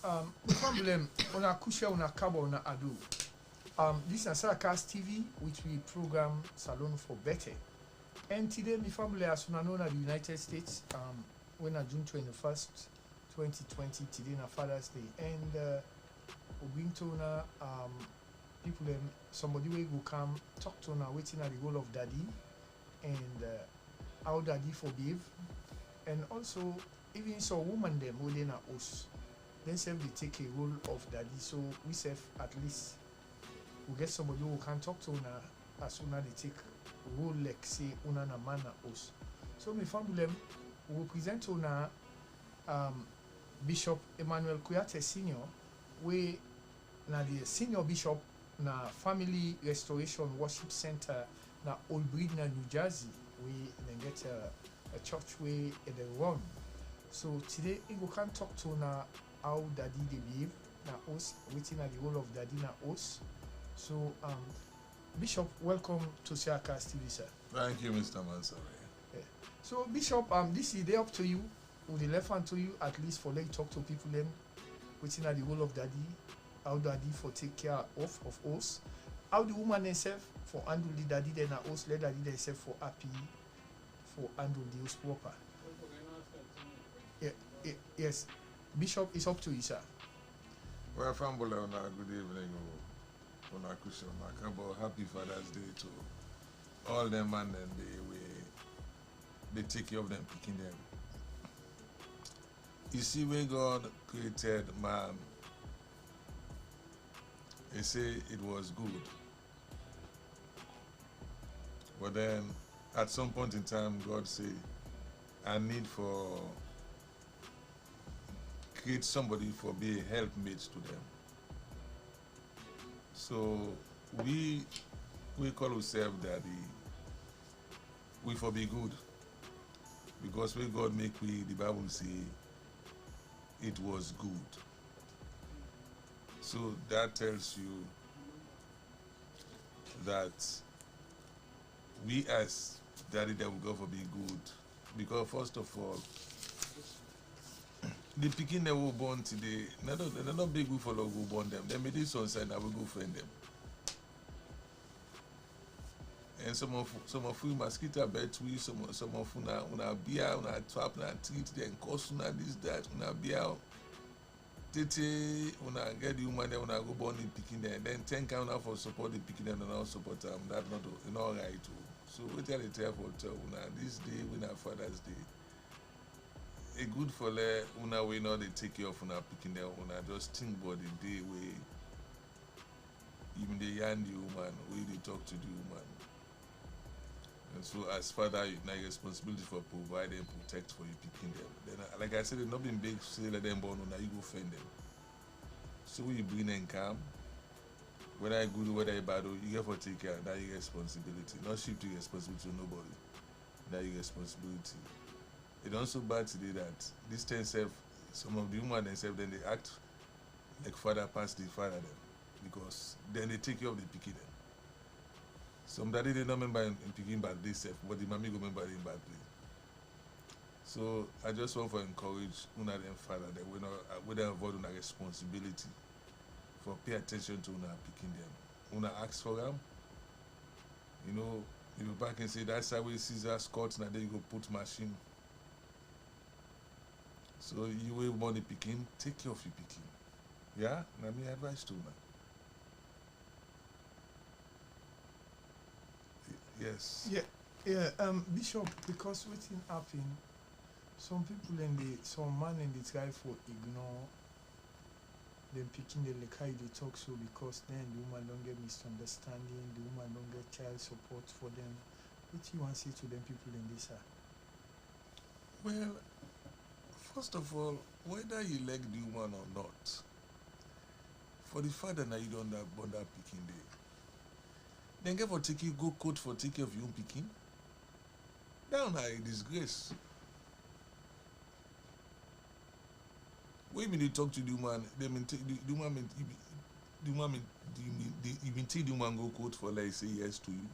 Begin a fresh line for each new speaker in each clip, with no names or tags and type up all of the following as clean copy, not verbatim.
The problem on a kusha on a cabo on a ado. This is Saracast TV, which we program Salon for Better. And today, my family, as we know, in the United States, when on June 21st, 2020, today, na Father's Day, and we bring to people, somebody will come talk to na waiting at the role of daddy and how daddy forgive, and also even so woman them holding a us. Then self they take a role of daddy, so we self at least we get somebody who can talk to una as soon as they take role like say una na man na us. So my family we will present to una Bishop Emmanuel Kuyate Senior, we na the senior bishop na Family Restoration Worship Center na Old Bridge na New Jersey. We then get a church way they run. So today we can talk to na how daddy they behave na us, waiting at the role of daddy na us. So Bishop, welcome to Saracast TV, sir.
Thank you, Mr. Mansari.
Yeah. So Bishop, this is day up to you, with the left hand to you, at least for let you talk to people them waiting at the role of daddy, how daddy for take care of us, how the woman herself for handle the daddy then us, let daddy themselves for happy for handle the house proper. Yes. Bishop, it's up to you, sir.
Well, family, good evening. Happy Father's Day to all them and then they take care of them, picking them. You see, when God created man, he said it was good. But then at some point in time, God said, I need for create somebody for be a helpmate to them. So we call ourselves daddy. We for be good. Because when God make we, the Bible say it was good. So that tells you that we as daddy that we go for be good. Because first of all, the picking that we born today, they're not big we follow who born them. They made this on side and we go find them. And some of you mosquito bet we, some of una beer, una trap, una treat, then cost una this, that, una beer. Tete, una get the woman there, una go born in picking them. Then 10 count for support the picking them and not support them. That's not right. So we tell the tell una this day, when our Father's Day. A good for una we know they take care of una picking them, una just think about the day where even they yarn the woman, where they talk to the woman. And so as father, you have responsibility for provide and protect for you picking them. Then like I said, they've not been big, say let them born una, you go find them. So when you bring them calm, whether I good or whether I bad, you have to take care, that's your responsibility. Not shift your responsibility to nobody. That's your responsibility. It's also bad today that this time self, some of the women themselves, then they act like father past the father them. Because then they take care of the picking them. Some daddy they don't remember in picking bad day self, but the mommy go remember in bad day. So I just want to encourage una them father that we don't avoid una responsibility for pay attention to una picking them. Una ask for them. You know, if you back and say that's how we scissors cuts, now then you go put machine. So you will want the picking, take care of your picking. Yeah? Now me advice to man. Yes.
Yeah. Bishop, because waiting happen, some people some man and they try for ignore them picking the like how they talk so because then the woman don't get misunderstanding, the woman don't get child support for them. What you want to say to them people in this?
Well, first of all, whether you like the woman or not, for the father now you don't have bond picking day. Then get for taking go court for taking of your own picking. Down a disgrace. When you talk to the woman, they mean the woman you been take the woman go court for like say yes to you.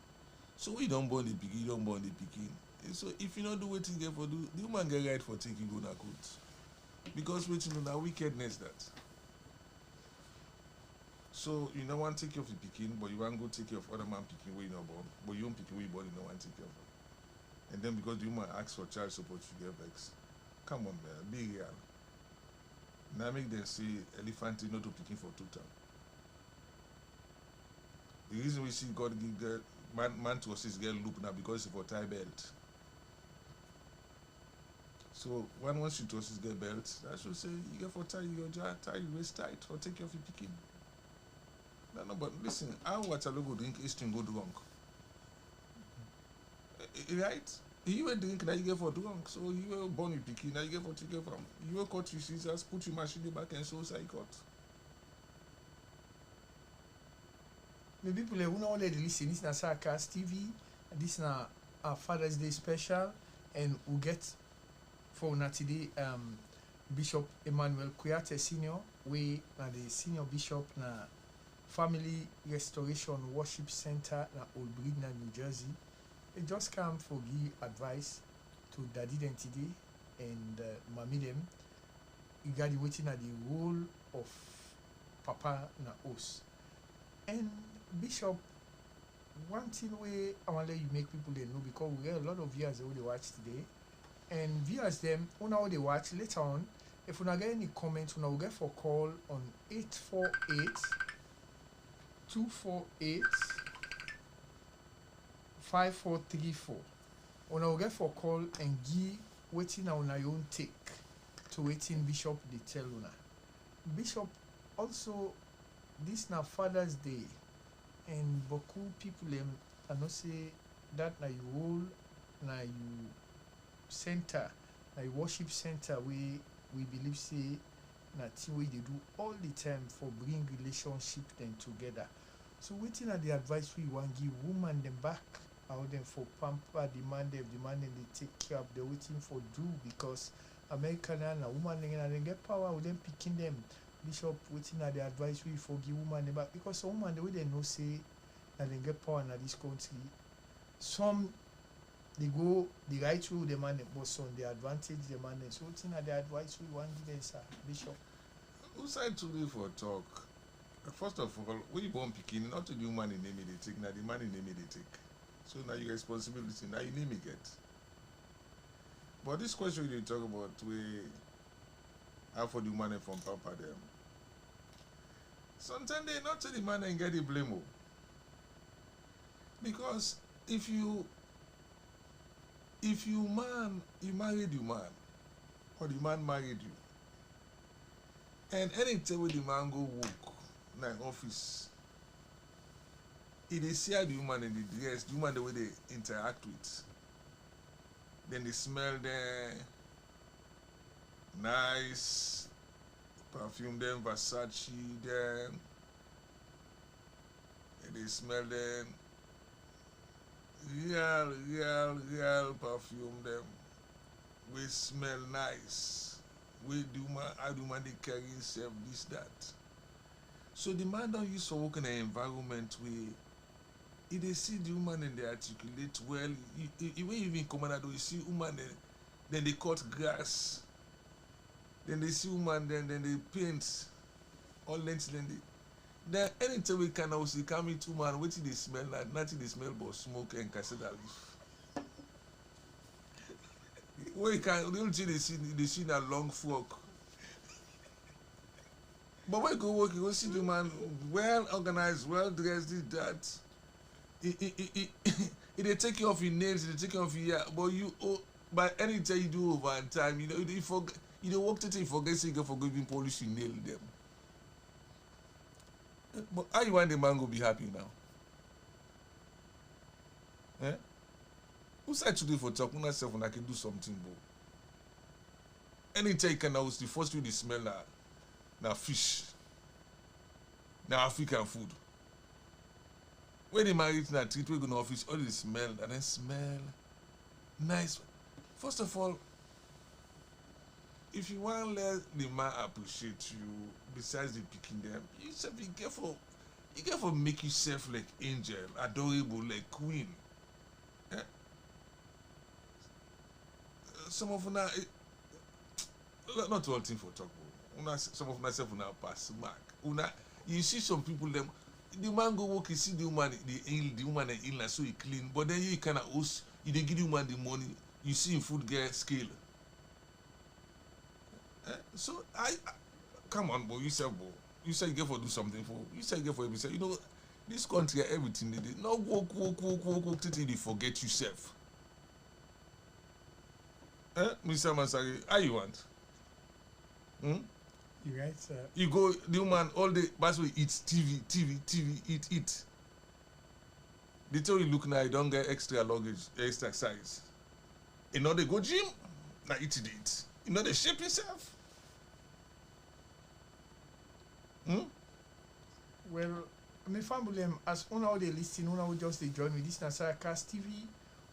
So we don't born the picking, you don't born the picking. So if you don't do what you get for do, the woman get right for taking go na court. Because waiting on that wickedness that. So you no want take care of the pikin, but you want go take care of other man pikin wey you no born, but you own pikin wey you born, you no want take care of am. And then because the woman ask for child support, you get vex. Come on, man, be real. Now make them say elephant no to pikin for total. The reason we see God give girl, man to assist girl loop now because it's for tie belt. So when once you to assist girl belt, that should say you get for tie your jaw, tie your waist tight, or take care of your pikin. No, but listen, how Waterloo go drink Eastern go drunk? Right? You were drink, now you get for drunk. So you were born with pikin, now you get for take care from. You were cut your scissors, put your machine back and so I cut.
Maybe people who know already listen, this is Sarcast TV, this is our Father's Day special, and we get for una today Bishop Emmanuel Kuyate Senior, we na the senior bishop na Family Restoration Worship Center na Old Bridge, New Jersey. They just come for give advice to daddy them today and mommy them regarding waiting at the role of Papa na us. And Bishop, one thing way I want to let you make people they know, because we get a lot of viewers who they watch today, and viewers them who now they watch later on. If we not get any comments, we will get for call on 848 248 5434. We will get for call and give waiting on our own take to waiting Bishop they tell una. Bishop, also this na Father's Day, and beaucoup people I know say that na you whole na you center, na you worship center we believe say na thing wey dey do all the time for bring relationship them together. So waiting at the advice we want give woman them back out them for pamper demand them they take care of the waiting for do, because American and a woman they get power with them picking them. Bishop waiting at the advice we for give woman them back, because some woman the way they know say that they get power in this country, some they go the right way with the man, but some the advantage the man. So waiting at the advice we want give them, sir Bishop.
Who said today for talk? First of all, when you born picking, not to the woman in name they take, now the man in name they take. So now your responsibility, now you name it get. But this question you talk about we how for the woman from Papa them. Sometimes they not to the man and get the blame. Because if you married your man, or the man married you, and anytime when the man go work like office, if they see how the woman in the dress, the woman the way they interact with, then they smell them nice, perfume them, Versace them, and they smell them real perfume them. We smell nice. We do man, I do man they carry himself this that. So the man don't use to work in an environment where if they see the woman and they articulate well, you even come out you see woman then they cut grass. Then they see woman then they paint all lengths then anytime we can also come into man, what they smell like, nothing they smell but smoke and cassette leaf. Where you can the only thing they see a long fork. But when you go work, you go see the man well organized, well dressed, this that. It they take you off your nails, they take you off your hair, but you by any time you do over time, you know, you forget, you don't work till you forget so you can forget even polish your nail them. But how you want the man go be happy now? Eh? Who said today for talk? When I say when I can do something, bro. Anytime you can now, the first thing they smell na fish, na African food. When they marry to that treat, we go to office, all they smell and then smell nice. First of all, if you want to let the man appreciate you, besides the picking them, you should be careful. You careful make yourself like angel, adorable, like queen. Eh? Some of una, not all thing for talk. Una, some of myself una pass mark. Una, You see some people them, the man go work, you see the woman and illness so he clean, but then you kind of host, you dey give the woman the money, you see him food get scale. So I come on, boy, you say, boy, you say you get for do something for, you say you get for everything. You know, this country everything they do. Not work till you forget yourself. Mr. Masari, how you want?
You're right, sir.
You go, the woman all day, that's why eat TV, eat. They tell you look now, you don't get extra luggage, extra size. You know they go gym, now eat. You know they shape yourself.
Well, my family, as una they listen, una will just they join with this Nasarakas TV,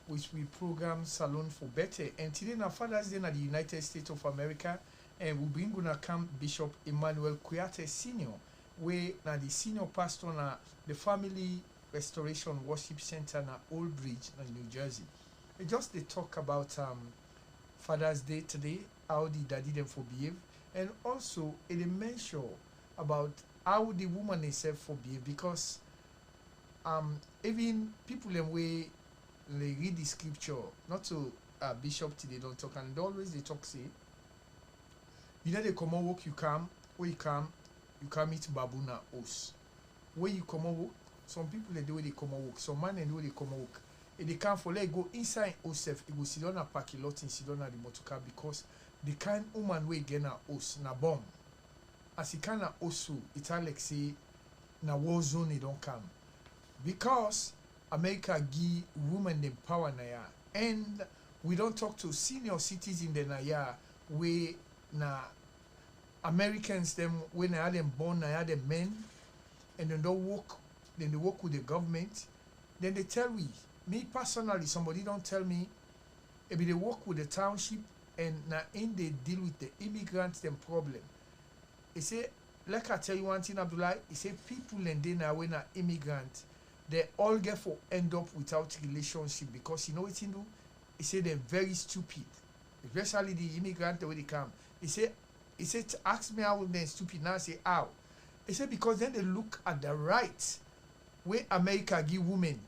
which we program Salon for Better. And today na Father's Day na the United States of America, and we bring gonna come Bishop Emmanuel Kuyate Senior, where na the senior pastor na the Family Restoration Worship Center na Old Bridge na New Jersey. We just they talk about Father's Day today, how the daddy them for behave, and also it mention about how the woman herself for behave, because even people them way they read the scripture, not to bishop today don't talk, and always they talk say, you know they come on work, you come meet babuna os. Where you come on work, some people they do they come on work, some man they do they come on work. If they can't for let go inside yourself, it will sit down a parking lot and sit down at the motor car, because the kind woman way get na os na bomb. As he can also, it's like say na war zone they don't come, because America give women the power na ya, and we don't talk to senior citizens in na ya we na Americans them when I had them born na them men, and then they work with the government, then they tell me personally, somebody don't tell me if they work with the township and na in they deal with the immigrants them problem. He say, like I tell you one thing, Abdullah, he say people and then when are immigrant, they all get for end up without relationship, because you know what he do? He say they're very stupid. Especially the immigrant the way they come. He say ask me how they're stupid. Now I say how. He say because then they look at the rights where America give women,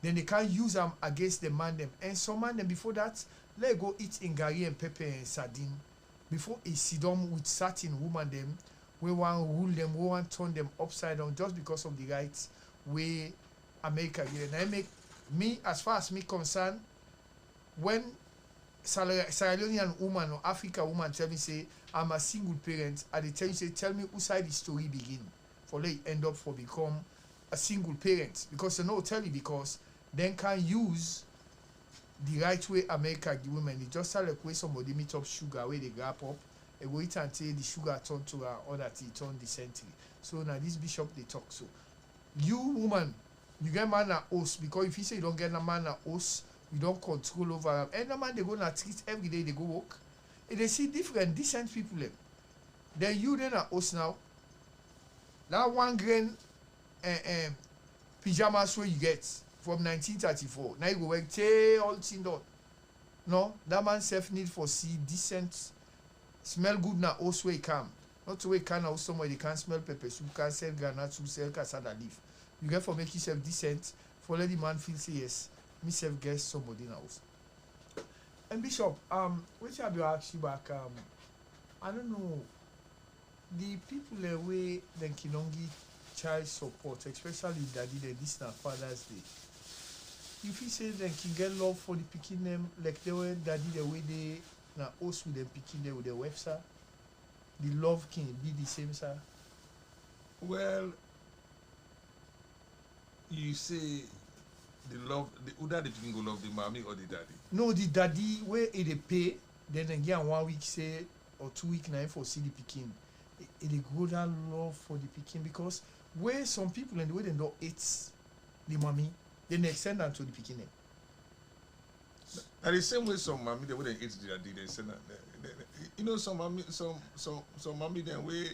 then they can't use them against the man them. And some man them before that, let go eat in gari and pepper and sardine. Before he sit down with certain woman them, we want rule them, we want turn them upside down just because of the rights where America give. And I make me, as far as me concerned, when Sierra Leonean woman or African woman tell me say I'm a single parent, and they tell you say tell me who side the story begin for they end up for become a single parent, because they no tell you, because then can use the right way America give women. It just like way somebody meet up sugar where they grab up, and wait until the sugar turn to her or that it turn decently. So now this bishop they talk. So you woman, you get man a host, because if you say you don't get a man a host, you don't control over them. And the man they go na treat every day they go work. And they see different decent people them. Then you then a host now. That 1 grain pajamas where you get from 1934. Now you go work all thing done. No, that man self need for see decent, smell good na house where he come. Not to where he can house somewhere they can't smell pepper soup, can't sell granite soup, sell cassava leaf. You get for make yourself decent, for let the man feel say yes, me self guess somebody in house. And Bishop, which I be ask you back, I don't know, the people away then Kinongi child support, especially daddy the this na Father's Day. If you say they can get love for the picking them like they were daddy the way they na host with them picking them with their website, the love can be the same, sir.
Well, you say the love, who that the picking go love the mommy or the daddy?
No, the daddy where they pay, then again 1 week say or 2 week now for see the picking. They grow that love for the picking, because where some people and the way they don't hate the mommy, then they extend that to the picking.
And the same way some mommy they wouldn't hate the daddy, they send that. You know some mommy, some mommy then way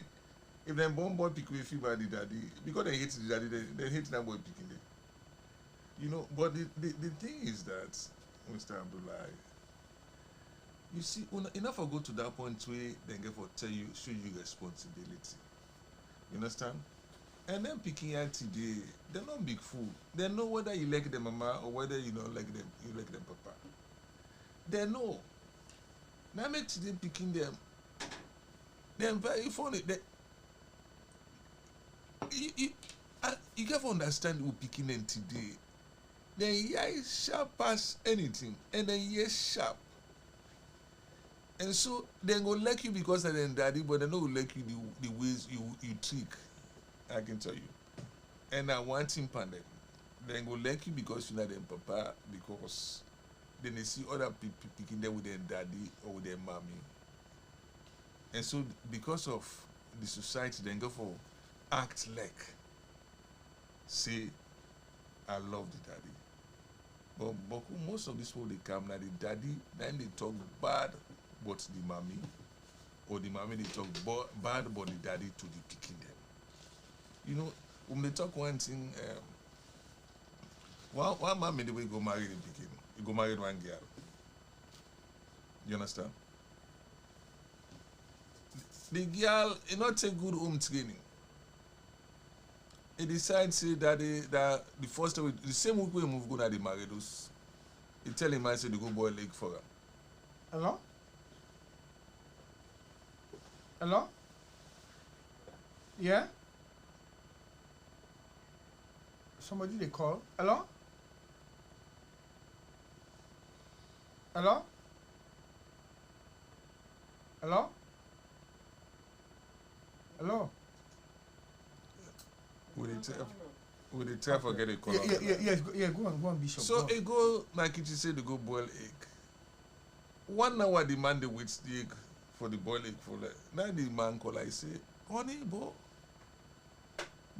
if them born boy pick with feel by the daddy, because they hate the daddy, they hate that boy picking them. You know, but the thing is that, Mr. Abdullah, you see, enough go to that point where they get for tell you, show you responsibility. You understand? And then picking out today, they're not big fool. They know whether you like them mama or whether you don't like them, you like them papa. They know. Now make today picking them. They're very funny. You have to understand who picking them today. Then yeah sharp as anything. And then yes sharp. And so they go like you because of them daddy, but they don't like you the ways you trick. I can tell you. And I want him pandemic. Then go like you because you know them papa, because then they see other people picking them with their daddy or with their mommy. And so because of the society, then go for act like say I love the daddy. But most of this people they come now the daddy, then they talk bad about the mommy, or the mommy they talk bad about the daddy to the picking them. You know, when they talk one thing, one man made the way go marry the picking. He go marry one girl. You understand? The girl, he not take good home training. He decides say that the first time, the same week we move go to the marry those. He tell him I say they go boil egg for her.
Hello? Hello? Yeah? Somebody they call. Hello? Hello? Hello? Hello?
Would they tell forget a call?
Yeah, go on, Bishop.
So it go like it say they go boil egg. 1 hour the man they wait the egg for the boil egg for like. Now the man call I say, honey, boy,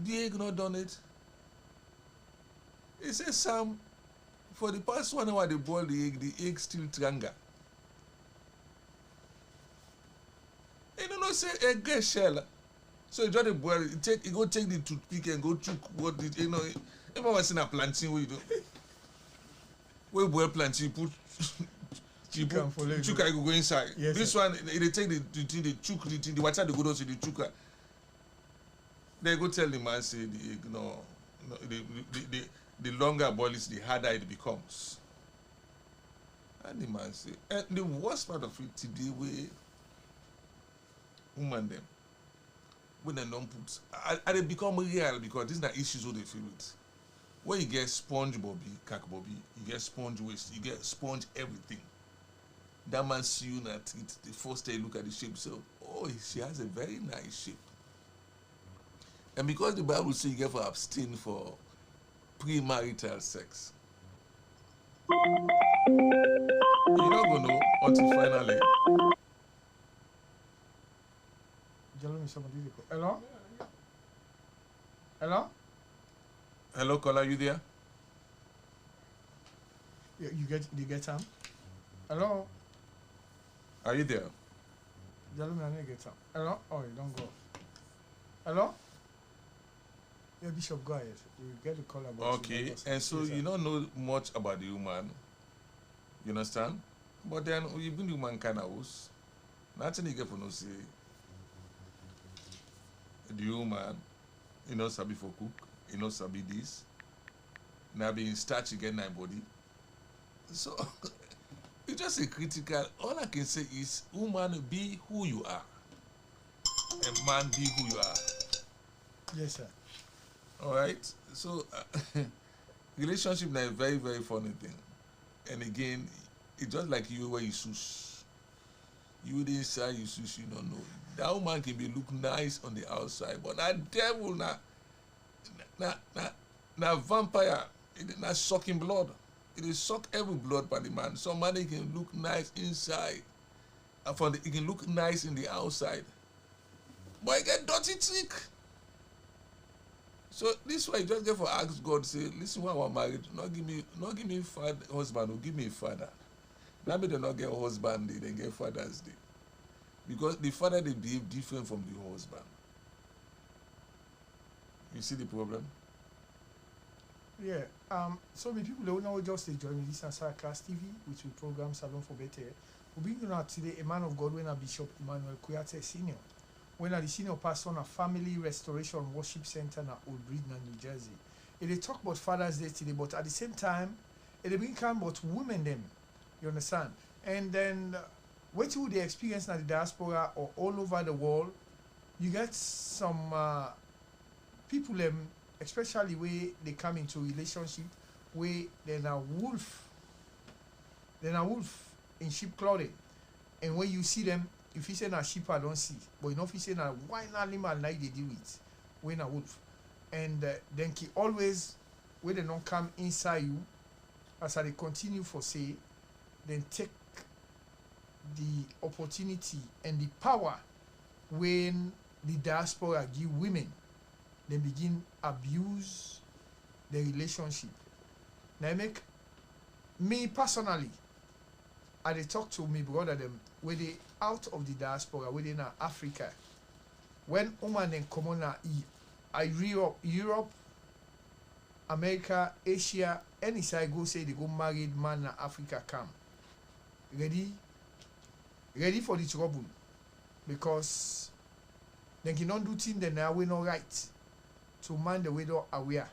the egg not done it. He says, Sam, for the past 1 hour they boil the egg still tranga. You don't know say egg get shell. So you try to boil it, you go take the toothpick and go chook what the you know. If I was in a plantain where you do we boil plantain, you put chuka go inside. Yes, this sir. One they take the chook the water they go down to the chuka. They go tell the man say the egg no the longer boil it, the harder it becomes. And the man say, and the worst part of it today we woman them when they don't put and they become real because these are issues what they feel with. When you get sponge bobby, cack bobby, you get sponge waste, you get sponge everything. That man see you at it, the first day you look at the shape, so oh she has a very nice shape. And because the Bible says you get to abstain for premarital sex. You're not gonna know until finally.
Hello? Hello?
Hello, caller, you there?
Yeah, you get him? Hello?
Are you there?
Hello? Oh, you don't go. Hello? Yeah, Bishop, go ahead. You get the call about.
Okay, and so you don't know much about the woman. You understand? But then you bring the woman kind of house. Nothing you get for no say. The woman, you know, sabi for cook, you know, sabi this. Now being starch again, my body. So it's just a critical. All I can say is, woman, be who you are. And man, be who you are.
Yes, sir.
All right. So relationship is a very, very funny thing. And again, it's just like you where you sus. You inside you sus, you don't know. That woman can be look nice on the outside, but that devil na vampire. It not sucking blood. It is suck every blood by the man. Somebody can look nice inside. It can look nice in the outside. But it get dirty trick. So this why you just get for ask God, say, listen, when we're married, not give me husband, or give me a father. Maybe they not get husband day, they get Father's Day. Because the father they behave different from the husband. You see the problem?
Yeah. So many people don't know just join this Answer Class TV, which we program Salon for Better. We bring you now today a man of God when a Bishop Emmanuel Kuyate Senior. when I the senior pastor on a family restoration worship center na Old Bridge, New Jersey. They talk about Father's Day today, but at the same time, they bring come about women them. You understand? And then what would they experience in the diaspora or all over the world? You get some people them, especially where they come into relationship where they're a wolf. They're a wolf in sheep clothing. And when you see them, if you say a sheep, I don't see. But you know if you say a wild animal like they deal with, when a wolf. And then he always, when they don't come inside you, as they continue for say, then take the opportunity and the power when the diaspora give women, then begin abuse the relationship. Now make me personally, I dey talk to me brother them where they out of the diaspora, where they in Africa. When woman then come on Europe, America, Asia, any side go say they go married man na Africa come. Ready for the trouble. Because they cannot do things then are we not right. To man the way they aware.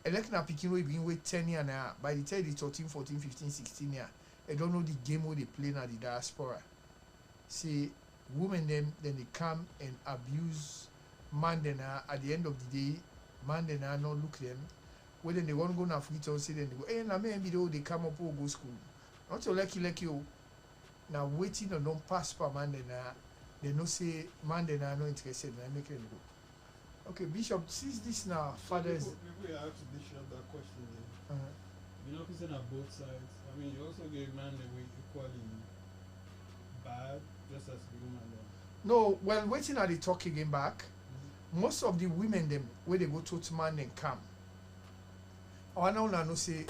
Elect na pikin we begin with 10 years now. By the time they 13, 14, 15, 16 years, they don't know the game where they play na the diaspora. See, women them then they come and abuse man then at the end of the day, man then not look them. When then they want to go na free town, say then they go, hey, na me they come up or go school. Not to like you. Now waiting or don't pass per man then they no say man then not interested and I make them go. Okay, Bishop, since this now fathers.
Before you ask Bishop that question there, you know, it's on both sides. I mean, you also gave man the way equally bad, just as the woman then.
No, well, waiting at the talk again back. Most of the women them where they go to man and come. I no say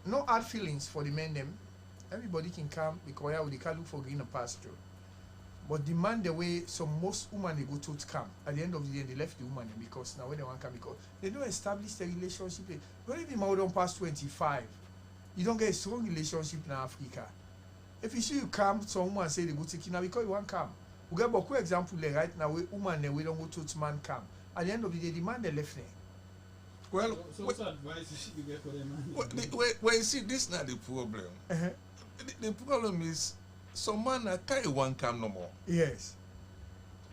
no hard feelings for the men them. Everybody can come because they can look for greener pasture. But the man the way so most women they go to come. At the end of the day they left the woman because now when they want to come because they don't establish the relationship. When the man don't pass 25, you don't get a strong relationship in Africa. If you see you come, some woman say they go take now because you want come. We get a example right now where woman we don't go to man come. At the end of the day, the man they left there.
Well,
so what's advice you get for them?
Well, you see, this is not the problem. The problem is some man can't one come no more.
Yes.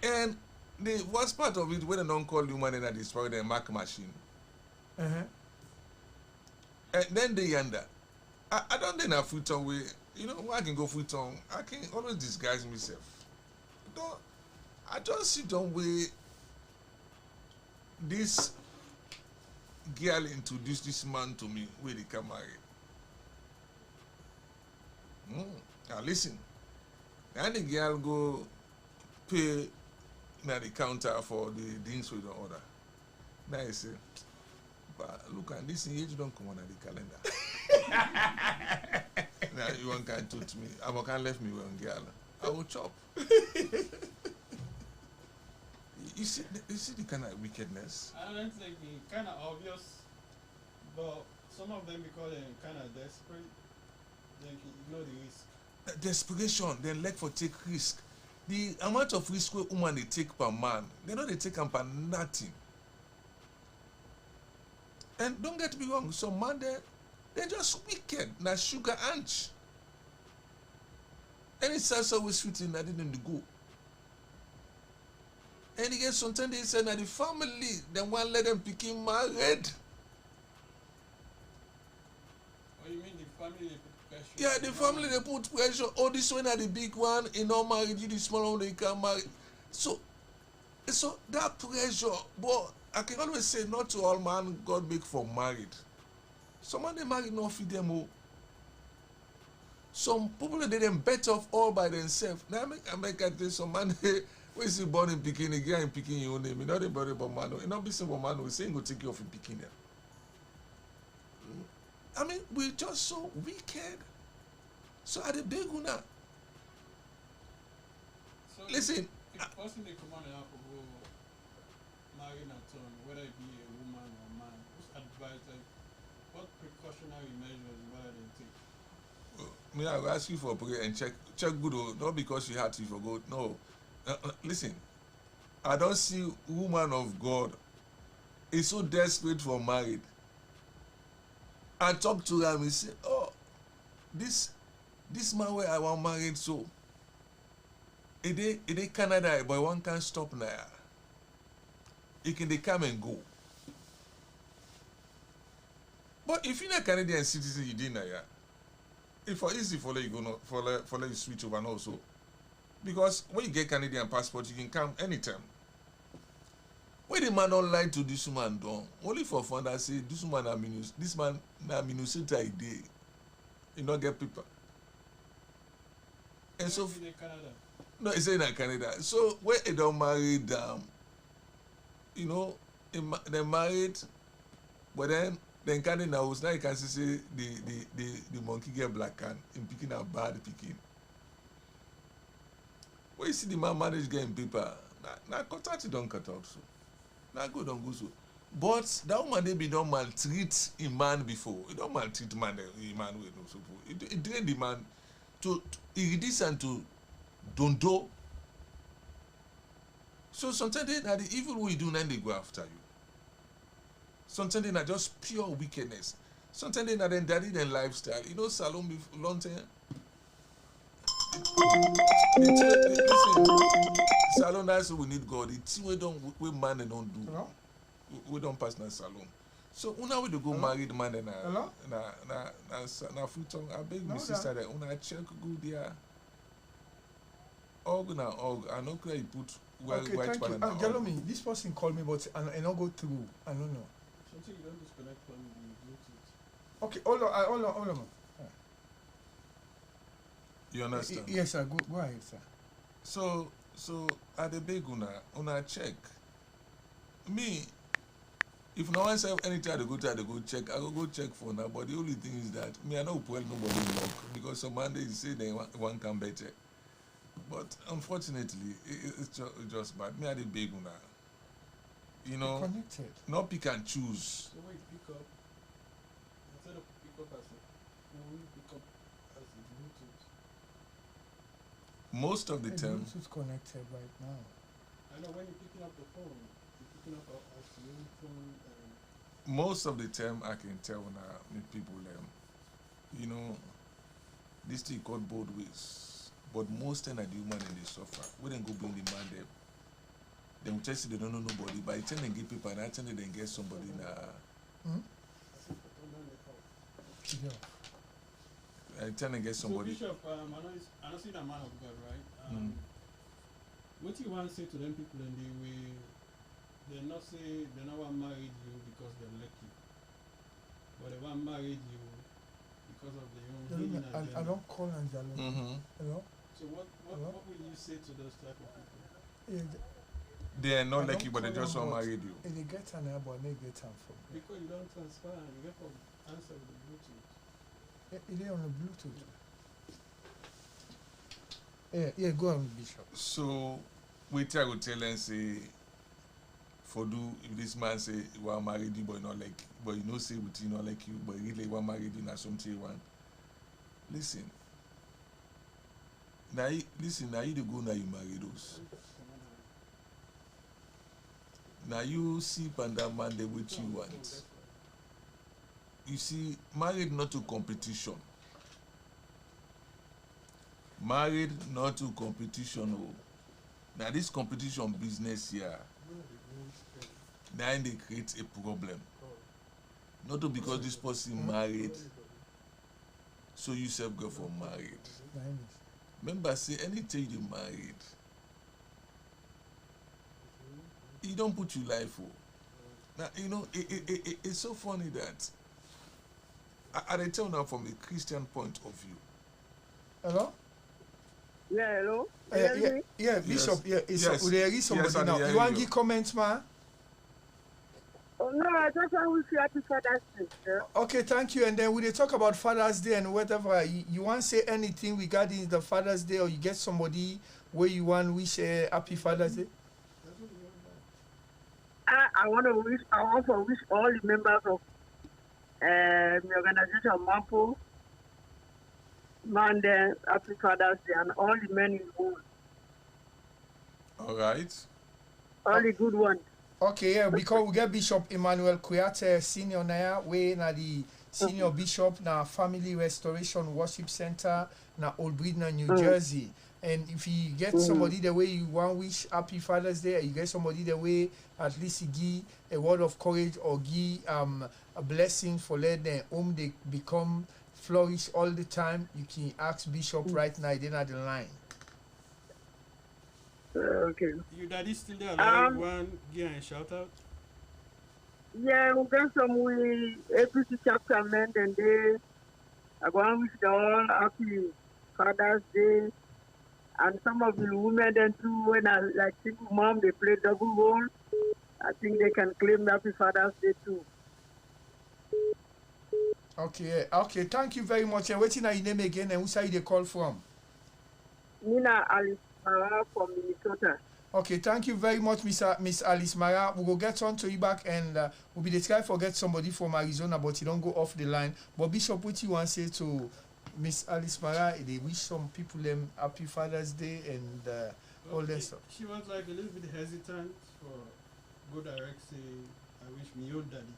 And the worst part of it when they don't call the woman and destroy their mark machine. And then they under. I don't think a foot on way. You know, I can go foot on. I can always disguise myself. I just sit on way this girl introduced this man to me where they come marry. Now listen. And the girl go pay na the counter for the things we don't order. Now I say, but look at this age don't come on the calendar. Now you want can talk to me. I can't left me one girl. I will chop. You see the kind of wickedness?
I don't think it's kind of obvious, but some of them because they're kind of desperate, they can ignore the risk.
Desperation, then like for take risk. The amount of risk where woman they take per man, they know they take them per nothing. And don't get me wrong, some man they're just wicked, na sugar ants. And it's also always sweet in that didn't go. And again, sometimes they say that the family, then one let them pick him married.
What you mean the family they put pressure?
Yeah, the family they put pressure. Oh, this one are the big one, you know, married, you the small one, they can't marry. So that pressure, but I can always say not to all man God make for married. Some man they marry not feed them all. Some people they them better off all by themselves. Now I make some man when you born in Pekin, again in Pekin your name, you know the body but man, you know be simple man we saying go take you off in Pekin there. I mean, we're just so wicked. So at the big one now.
So
Listen.
If the person they come on and have to go marry in a turn, whether it be a woman or a man, what's advice like what precautionary measures rather than take?
Me, I will ask you for prayer and check good, not because you had to forgo. No, listen. I don't see woman of God is so desperate for married. I talk to her and he say, oh, this man where I want married so. It is Canada, but one can't stop now. It can they come and go. But if you're not Canadian citizen, you didn't know. If for easy for you go not for you switch over also. Because when you get Canadian passport, you can come anytime. When the man don't lie to this woman done, only for fun that say this man this man na Minnesota idea. You not get people. And so
Canada.
no, it's in Canada. So when they don't marry them, you know, they married, but then Canada was now you can see the monkey get black and in picking a bad picking. When you see the man manage getting paper, now cut out, you don't cut out so. Now go don't go so. But that woman they be don't maltreat a man before. You don't maltreat man a man with no support. It train the man to reduce and to don't do. So sometimes they the evil way you do, then they go after you. Sometimes they are just pure wickedness. Sometimes they are then daddy their lifestyle. You know, salon before long time. Listen, salon that's we need God. It's we man and don't do.
Hello?
We don't pass na salon. So una we to go married man and
Hello?
na foot tongue. I beg
No,
my sister that una check good there. I know you put
Okay,
white
thank you.
banana.
Jalomi, this person called me, but I not go through. I don't know.
Something you don't disconnect from the Bluetooth.
Okay, hold on.
You understand?
Yes, sir. Go ahead, sir.
So at the beg una check. Me, if no one say anything I go check, I go check for now. But the only thing is that me I know well nobody luck because some man they say they one can better. But unfortunately, it's just bad. Me I the beg una. You know,
Connected.
not pick and choose.
So when you pick up, instead of pick up as a phone, pick up as a Bluetooth.
Most of the time,
Bluetooth connected right now.
I know when you're picking up the phone, you're picking up as your own phone.
most of the time I can tell when I meet people you know, this thing got both ways. But most time I the woman and they suffer. We then go bring the man them. They will just say they don't know nobody. By the time they get people and I tell them they get somebody
Hmm? Yeah.
I tell them get somebody.
So Bishop, I know see that man of God, right? What you want to say to them people and they not say they not want married you because they're lucky, but they want married you because of their own hidden agenda.
I don't call on Jalomi.
Mm-hmm.
Hello?
So what will you say to those type of people?
Yeah,
They are not
I
lucky,
don't
but they
call
just
them,
want
but
married you.
they get an air, but they get an from.
Because you don't transfer and you get from answer with the Bluetooth.
It is on the Bluetooth. Yeah, go on, Bishop.
So wait till I go tell and say for do if this man say he want married you but not like but you know say with you not like you but he really want married you na something you want. Listen. Now you the go now you marry those. Now you see Panda man they which you want. You see, married not to competition. Married not to competition. Oh. Now this competition business here, now they create a problem. Not to because this person married, so you self go for married. Remember, say anything you married, you don't put your life for. Now you know it's so funny that I tell now from a Christian point of view.
Hello?
Yeah, hello?
Yeah, Bishop.
Yes.
Yeah,
Yes.
there is somebody
Yes, I
now.
hear
You want to
you.
give comments, man?
Oh, no, I just want to wish you happy Father's Day, sir.
Okay, thank you. And then we dey talk about Father's Day and whatever. You want to say anything regarding the Father's Day, or you get somebody where you want to wish happy Father's Day?
I want to wish all the members of the organization MAPO, Monday, happy Father's Day, and all the men involved.
All right.
All the good ones.
Okay, yeah, because we get Bishop Emmanuel Kuyate Senior Naya, we na the Senior Bishop na Family Restoration Worship Center na Old Bridge, New Jersey. And if you get somebody the way you want wish Happy Father's Day, you get somebody the way at least you give a word of courage or give a blessing for let them home they become flourish all the time, you can ask Bishop right now, then at the line.
Okay.
Your daddy still there? Like one give and shout out.
Yeah, we got some we APC chapter men and they I go and wish them all happy Father's Day. And some of the women then too, when I like single mom, they play double role. I think they can claim Happy Father's Day too.
Okay, okay, thank you very much. And waiting your name again and who side they call from?
Nina Alice Mara from Minnesota.
Okay, thank you very much, Miss Alice Mara. We will get on to you back and we'll be the try forget somebody from Arizona, but you don't go off the line. But Bishop, what you want to say to Miss Alice Mara? They wish some people them Happy Father's Day and all that stuff.
She was like a little bit hesitant for go direct say I wish me your daddy.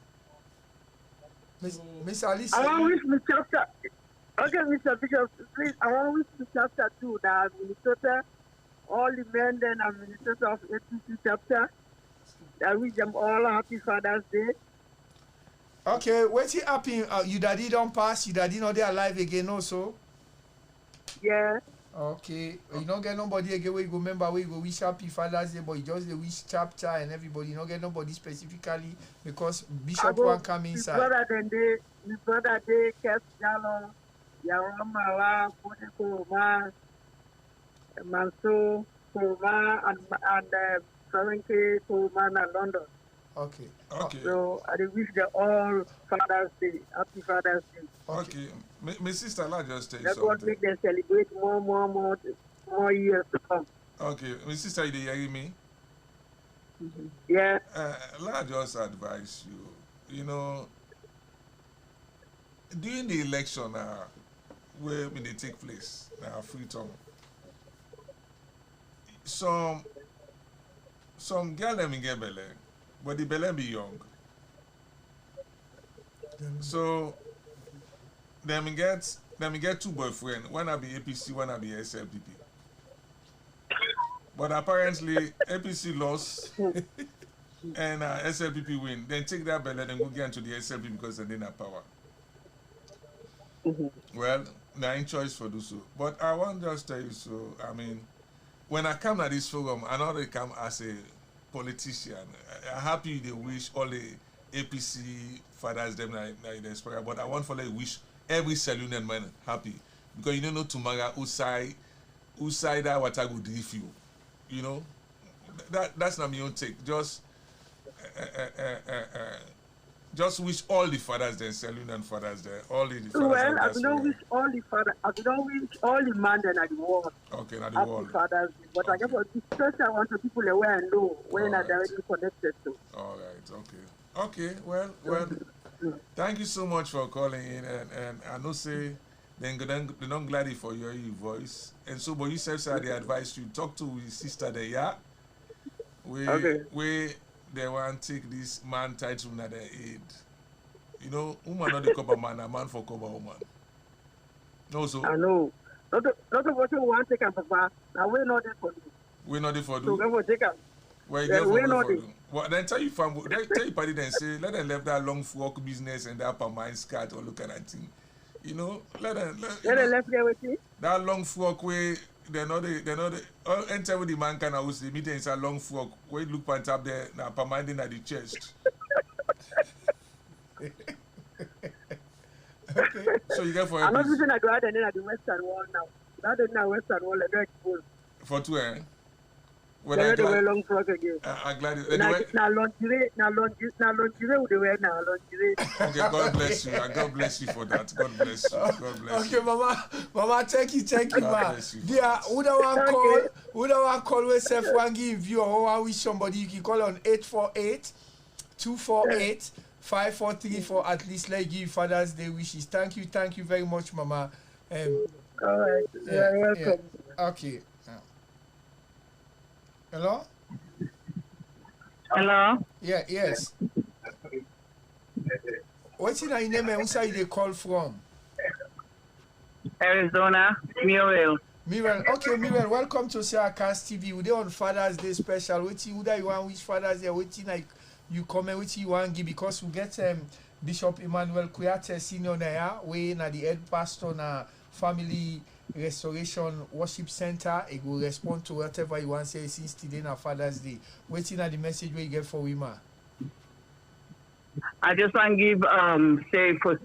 Miss Alice.
I want to wish me chapter. Okay, Mr. Bishop, please. I want to wish me chapter too. That Minnesota, all the men then are Minnesota of APC chapter. I wish them all a Happy Father's Day.
Okay, what's it happen? You daddy don't pass. You daddy not there alive again also.
Yeah.
Okay, you don't get nobody again where you go remember where you go wish Happy Father's Day, but you just the wish chapter and everybody. You don't get nobody specifically because Bishop won't come inside.
My brother they kept Jalo, Yaramala, Poteko, Manso, Koma, and Frankie, Koma, and London.
Okay.
Okay.
So I wish them all Father's Day, Happy Father's Day.
Okay. My sister, I'll just tell you
That's what
something.
make them celebrate more years to come.
Okay. My sister, you hearing me?
Yeah.
I'll just advise you, you know, during the election where they take place, Freetown, some girl let me get belly, but the belly be young. So them get two boyfriends, one will be APC, one will be SLPP. But apparently APC lost and SLPP win. Then take that belly and go get into the SLPP because they didn't have power. Well, they're in choice for do so. But I want to just tell you so, I mean, when I come at this forum, I know they come as a politician. I'm happy they wish all the APC fathers them in the inspire, but I want for them wish every Salunian man happy. Because you don't know tomorrow who side that what I would give you. You know? That's not my own take. Just wish all the fathers there, Salunian fathers there, all the fathers.
Well, I don't wish all the fathers, I don't wish all the men that are the world.
Okay, not the
Happy
world.
Father's Day. But
Okay.
I guess especially I want the people aware and know when
All
are directly connected to.
All right, okay. Okay, well, thank you so much for calling in, and I know say they're not glad for your voice. And so, but you said they advise you talk to his sister there, yeah? We they want to take this man title na their aid. You know, woman not the cover man, a man for cover woman. No, so
I know. Not of what you want to take up, Papa. Now we're not there for you.
we're not there for
So
do.
go for take up.
Where you
Yeah,
get for
we're
where
not
for
there.
do. Well, then tell you party then say let them left that long fork business and that per mind skirt or look at that thing. You know, let them
Left there with you.
that long fork way they're not enter with the man can house the meeting is a long fork where look pan up there now per minding at the chest.
Okay.
So you get for
I'm not
every-
using a grad and then at the Western Wall now. That is now Western Wall, they're exposed.
for two when
They're
I
the way
glad
long frock again.
I glad
Now lingerie would they wear now lingerie.
okay, God bless you. And God bless you for that. God bless you. God bless
Okay,
you.
Mama, thank you,
God
ma.
bless you.
Dear, who don't want
Thank
call?
you.
Who don't want call? We self one give you or want wish somebody. You can call on 848-248-5434. For at least let give Father's Day wishes. Thank you very much, Mama.
All right. You're welcome.
Okay. Hello.
Hello?
Yeah, yes. What's in your name and who's they call from?
Arizona, Muriel.
Miriam, okay, Miriam, welcome to Cast TV. We're on Father's Day special. Who that you want which Father's Day? Like you comment which you want give because we get Bishop Emmanuel Kuyate Senior there, we na the head pastor na Family Restoration Worship Center. It will respond to whatever you want say since today na Father's Day. Waiting at the message where you get for Wima.
I just want to give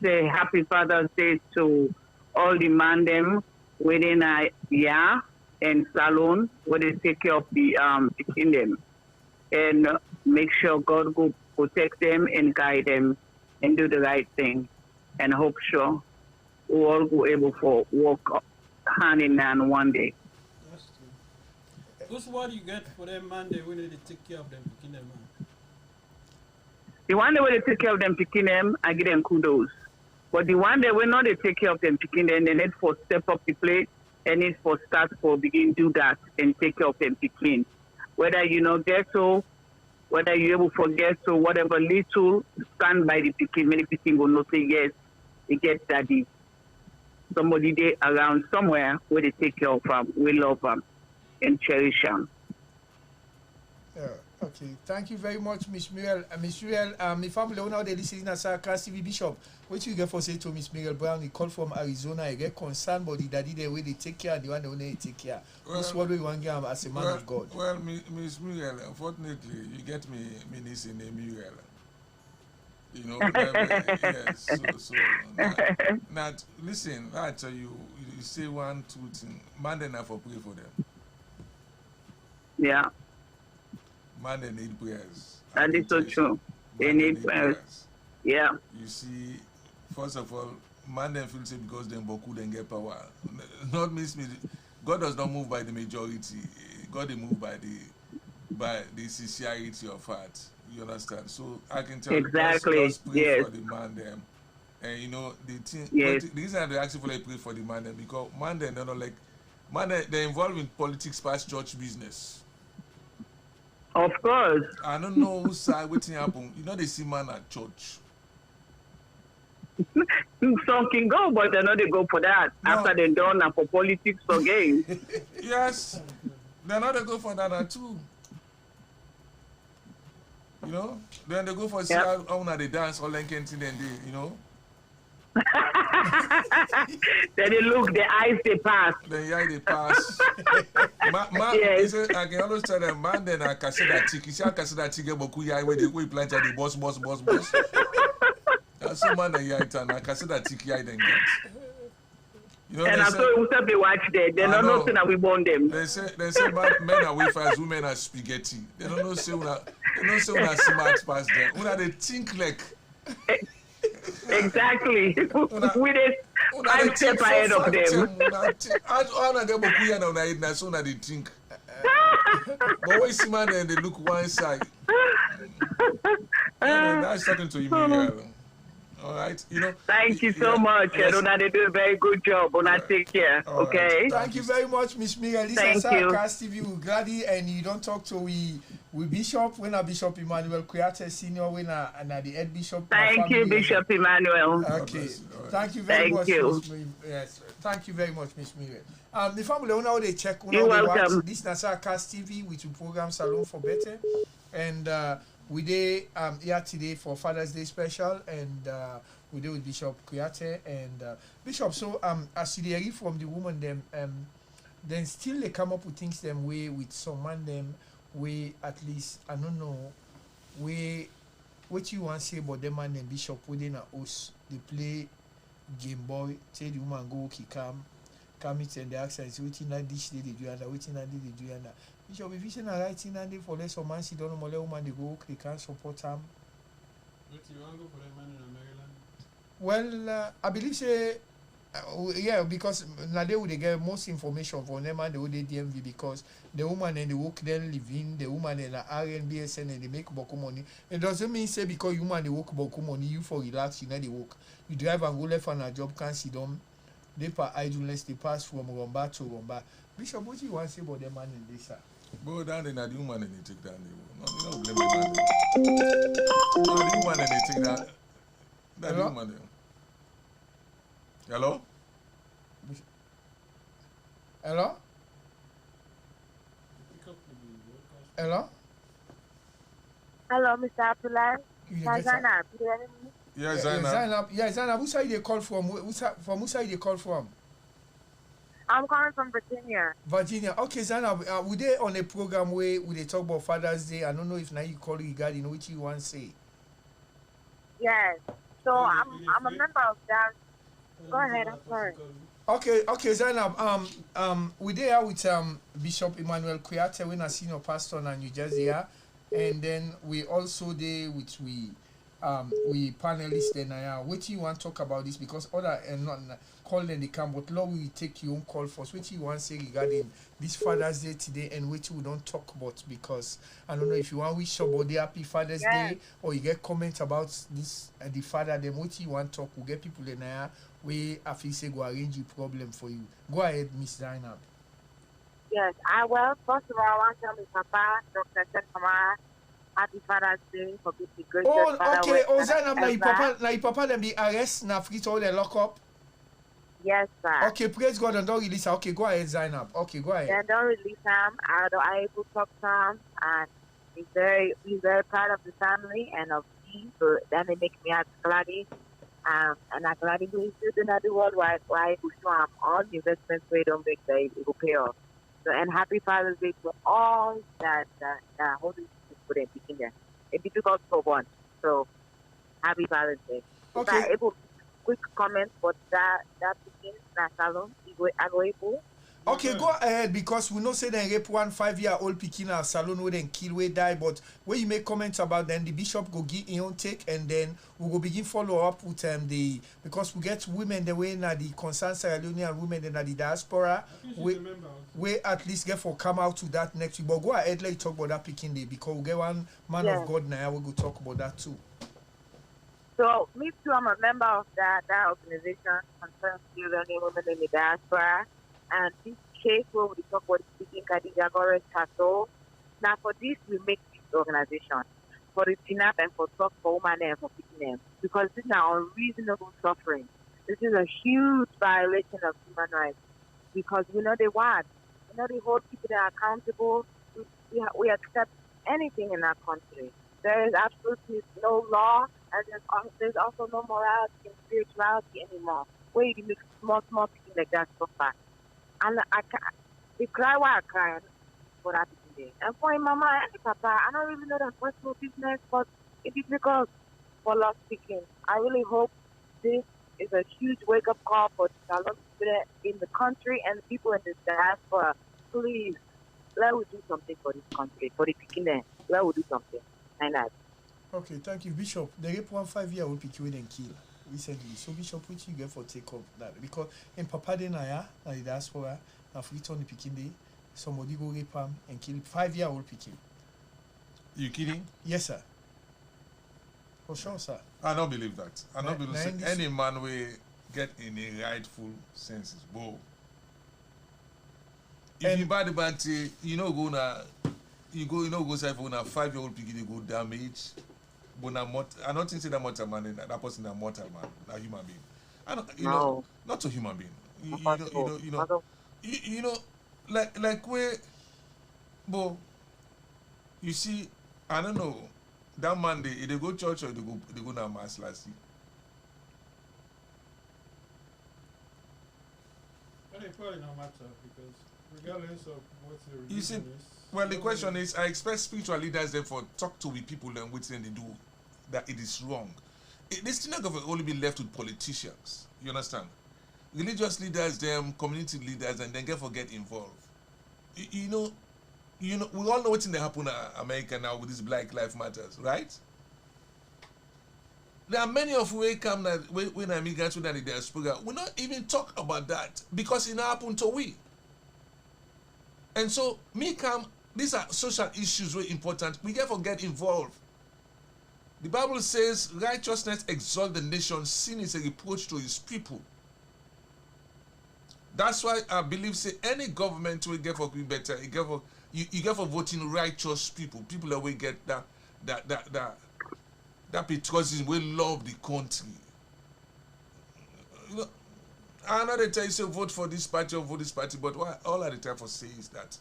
say Happy Father's Day to all the man them within a year and salon where they take care of the kingdom and make sure God will protect them and guide them and do the right thing and hope sure we all go able to walk hand in hand one day.
That's true. What's what you get for them man they when they take care of them kingdom man?
The one that will take care of them picking them, I give them kudos. But the one that will not take care of them picking them, they need for step up the plate and need for start for begin do that and take care of them picking. Whether you know get so, whether you able to forget so, whatever little stand by the picking, many picking will not say yes, they get daddy. Somebody there around somewhere where they take care of them, we love them and cherish them.
Yeah. Okay, thank you very much, Miss Muriel. Miss Muriel, my family owner they listening to Cast TV Bishop. What you get for say to Miss Muriel Brown? He called from Arizona. I get concerned about the daddy the way they take care and the one they only take care. What's what we want to give as a man of God?
Well, Miss Muriel, unfortunately, you get me niece in Muriel. You know, yes. So now, listen. I tell you, you say 1, 2 things. Man, they never pray for them.
Yeah.
Man, they need prayers.
That is so true. They need prayers. Yeah.
You see, first of all, man then feel say because them boku then get power. Not miss me. God does not move by the majority. God they move by the sincerity of heart. You understand? So I can tell
exactly.
you, just pray
yes.
for the man them. And you know the thing.
Yes.
The reason they actually pray for the man them because man them they're not like man they're involved in politics past church business.
Of course.
I don't know who side waiting happen. You know they see man at church.
Some can go, but they're not they go for that. No. After they're done and for politics again.
Yes. They're not they go for that too. You know? Then they go for see how they dance or like anything then they, you know.
Then they look, the eyes they pass.
The eye they pass.
Yes.
I can always tell them, man, then I can say that chick. You see, I can say that chick get boku eye where they plant the boss. That's so man that eye and I can say that chick eye then get. You know,
and I'm so we they watch there. They don't know that we born them.
They say men are wafers, women are spaghetti. They don't know say una smart past them. Una they think like.
Exactly. With it, 5 steps ahead of them.
How get boku ya na una eat na so na they think. But when you see man then they look one side. That's talking to you, Miguel. All right, you know.
Thank you so much. Yes. They do a very good job. Take care. Okay.
Right. Thank you very much, Miss Miguel.
Thank you.
Cast TV with Glady, and you don't talk to we Bishop. When Bishop Emmanuel Kuyate Senior, when the head Bishop.
Thank you, Bishop Emmanuel.
Okay. Right. Thank you very much. Yes. Thank you very much, Miss Miguel. The family owner they check.
You're welcome.
This Nasa Cast TV, which we program Salon for Better, and. We did here today for Father's Day special, and we did with Bishop Kuyate and Bishop. So as you hear from the woman them, then still they come up with things them way with some man them way at least I don't know way what you want to say about them and then Bishop within a house they play Game Boy. Say the woman go come it and the accent waiting that dish they do and waiting that they do and. Bishop, if you say na right thing and they for less of man, she don't know more woman they go, they can't support them.
What you want to go for that man in Maryland?
Well, I believe say, yeah, because now they would get most information from them and they would DMV because the woman and the work then live in, the woman and the RNBSN and they make boku money. It doesn't mean say because you man they work boku money, you for relax, you know they work. You drive and go left on a job, can't see them. They per idleness, they pass from Romba to Romba. Bishop, what do you want to say about them man in this?
Go down in the woman and they take down the no, you don't blame the man. No, the woman and they take that. That
Hello?
woman. Hello?
Hello?
Pick up the broadcast.
Hello?
Hello, Mr. Abdullah.
You dey get her?
Zainab, you hearing me?
Yes,
Zainab.
Zainab.
Yeah, Zainab, who side they call from? From who side they call from?
I'm calling from Virginia.
Virginia. Okay, Zainab, we dey on a program where we dey talk about Father's Day. I don't know if now you call regarding which you want to say.
Yes. So
Yeah,
I'm a member of that. Go ahead, I'm sorry.
Okay, Zainab. We there with Bishop Emmanuel Kuyate, when a senior pastor in New Jersey, and then we also there with we panelists then. What you want to talk about this because other and not call them they come, but Lord will take your own call first. What you want to say regarding this Father's Day today, and what you don't talk about because I don't know if you want to wish somebody happy Father's Day or you get comments about this the father. Then what you want to talk, we get people in there. We after say go arrange the problem for you. Go ahead, Miss Zainab.
Yes, well, first of all, I want to tell my papa, Dr. Seth happy Father's Day for being the greatest
Oh,
father
okay.
we
Oh, Zainab,
ever.
na your papa them be arrest na free all the lock up.
Yes, sir.
Okay, praise God and don't release her. Okay, go ahead, Zainab. Okay, go ahead.
Then don't release him. I able to talk to him, and he's very proud of the family and of me. So then it makes me glad. And I'm glad he's doing that the worldwide. Why we show him all the investments we don't make that it will pay off. So and happy Father's Day to all that holding put in picking there. It's difficult for one. So happy Father's Day.
Okay.
If I able quick comment but that picking na salon, I go able.
Okay, go ahead because we know say they rape 1 5-year-old pikin at salon where then kill where die, but when you make comments about then the bishop go give his own take and then we go begin follow up with the because we get women the way na the concerned Sierra Leonean women and the diaspora we at least get for come out to that next week. But go ahead, let you talk about that pikin day because we get one man of God now we go talk about that too.
So me too, I'm a member of that organization concerned Sierra Leonean women in the diaspora. And this case where we talk about speaking Khadija Gores Chateau. Now for this we make this organization for the kidnap and for talk for women and for picking them. Because this is unreasonable suffering. This is a huge violation of human rights. Because we know they want. We know they hold people that are accountable. We accept anything in our country. There is absolutely no law and there's also no morality and spirituality anymore. Where you make small people like that suffer. And they cry while I cry for that day. And for my mama and papa, I don't really know that personal business, but it's difficult for lost speaking. I really hope this is a huge wake-up call for the people in the country and the people in the diaspora. Please, let us do something for this country, for the Pekin. Let us do something. And that.
Okay, thank you, Bishop. They rape 1 5-year-old pikin and kill recently. So Bishop, which you get for take up that because in Papa de Naya, na the diaspora, na free turn the pikin day, somebody go rape him and kill 5-year-old pikin.
You kidding?
Yes, sir. For sure, sir.
I don't believe that. I don't believe say
90s.
any man will get in a rightful senses. Whoa. If
And-
you buy the banty, you know go na go say for na 5-year-old pikin they go damage. But na I don't think say that mortal man that person a mortal man, a human being. I don't you know
No.
not a human being.
Impossible.
You know like where but you see I don't know that man they go church or they go na mass last year.
But it probably not matter because regardless of what the religion
You see,
is.
well, the question is, I expect spiritual leaders therefore talk to the people and what they do that it is wrong. This thing not going to only be left with politicians. You understand? Religious leaders, them community leaders, and then get involved. You know, we all know what's in the happen in America now with this Black Lives Matters, right? There are many of we come that when I migrate to the diaspora, we not even talk about that because it not happen to we. And so these are social issues very important. We therefore get involved. The Bible says righteousness exalts the nation, sin is a reproach to his people. That's why I believe say any government will get for be better, you get for voting righteous people that will get that patriotism will love the country. You know, I know they tell you say vote for this party or vote this party, but what all I try for say is that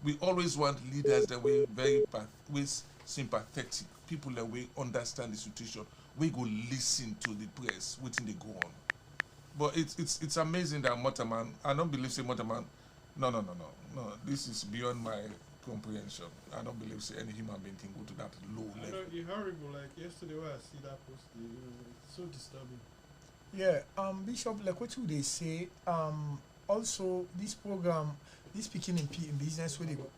we always want leaders that we very sympathetic, people that we understand the situation, we go listen to the press, waiting they go on. But it's amazing that Motorman, I don't believe say Motorman, no, this is beyond my comprehension. I don't believe say any human being can go to that low
I
level.
know it's horrible. Like yesterday, when I see that post, it's so disturbing.
Yeah, Bishop, like what you they say, also this program, this speaking in business where they go,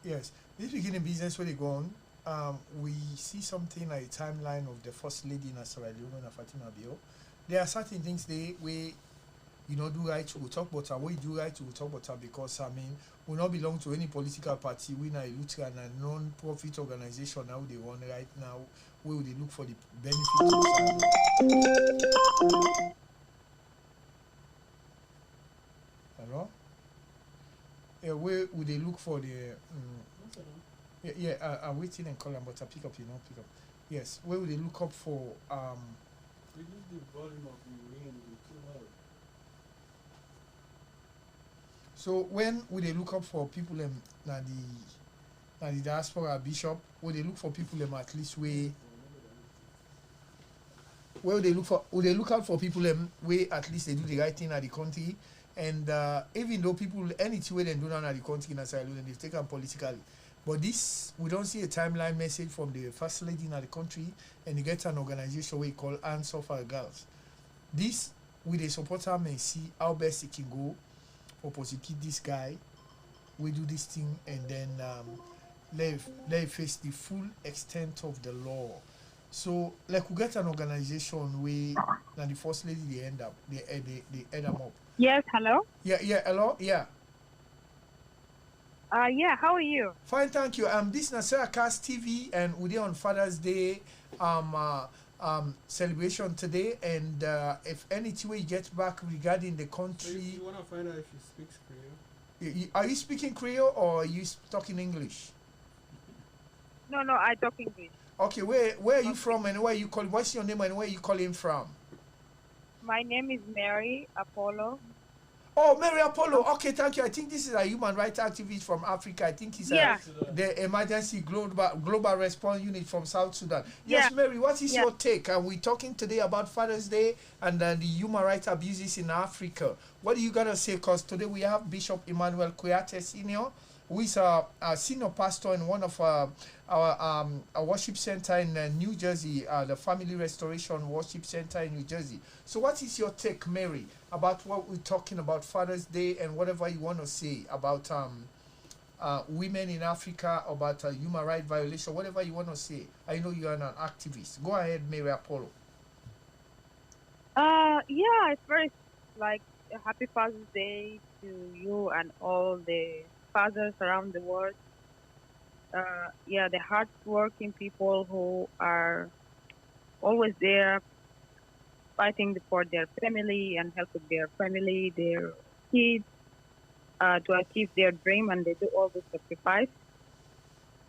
yes, this speaking in business where they go on, we see something like a timeline of the first lady in Sierra Leone, Fatima Bio. There are certain things we do right, we talk about her, we do right, we talk about her because we not belong to any political party, we are a Lutheran and non-profit organization now they run right now, where would they look for the benefits of hello? Yeah, where would they look for the I'm waiting and calling, but I pick up, pick up. Yes, where would they look up for
Reduce the volume of the rain, it's too loud.
so when would they look up for people na the diaspora Bishop? Would they look for people at least where would they look out for people where at least they do the right thing at the country? And even though people anything way they do now at the country in Sierra Leone, they've taken politically. But this, we don't see a timeline message from the first lady in the country, and you get an organization we call Answer for Girls. This, with a supporter, may see how best it can go for prosecute this guy. We do this thing, and then let face the full extent of the law. So, like, we get an organization where the first lady they end them up.
Yes, hello?
Yeah, hello? Yeah.
Yeah, how are you?
Fine, thank you. This is Nasera Cast TV, and we're on Father's Day celebration today. And if any way you get back regarding the country,
So you want to find out if he speaks Creole?
Are you speaking Creole or are you talking English?
No, I talk English.
Okay, where are you from and where you calling? What's your name and where you calling from?
My name is Mary Apollo.
Oh, Mary Apollo. Okay, thank you. I think this is a human rights activist from Africa. I think he's the emergency global response unit from South Sudan. Yes, Mary, what is your take? We're talking today about Father's Day and the human rights abuses in Africa. What are you going to say? Because today we have Bishop Emmanuel Kouyaté Sr., who is a senior pastor in one of our worship center in New Jersey, the Family Restoration Worship Center in New Jersey. So what is your take, Mary, about what we're talking about Father's Day and whatever you want to say about women in Africa, about human rights violation, whatever you want to say? I know you're an activist. Go ahead, Mary Apollo.
Yeah, it's very like a happy Father's Day to you and all the fathers around the world. The hardworking people who are always there fighting for their family and helping their family, their kids, to achieve their dream, and they do all this sacrifice.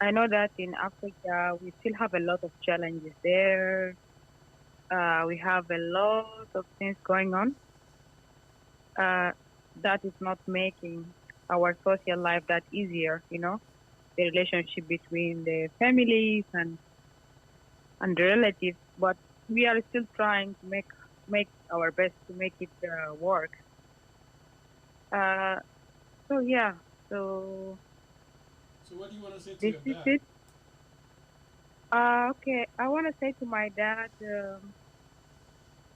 I know that in Africa, we still have a lot of challenges there. We have a lot of things going on that is not making our social life that easier, the relationship between the families and the relatives. But we are still trying to make our best to make it work. So
what do you want to say to your dad?
It. Okay, I want to say to my dad,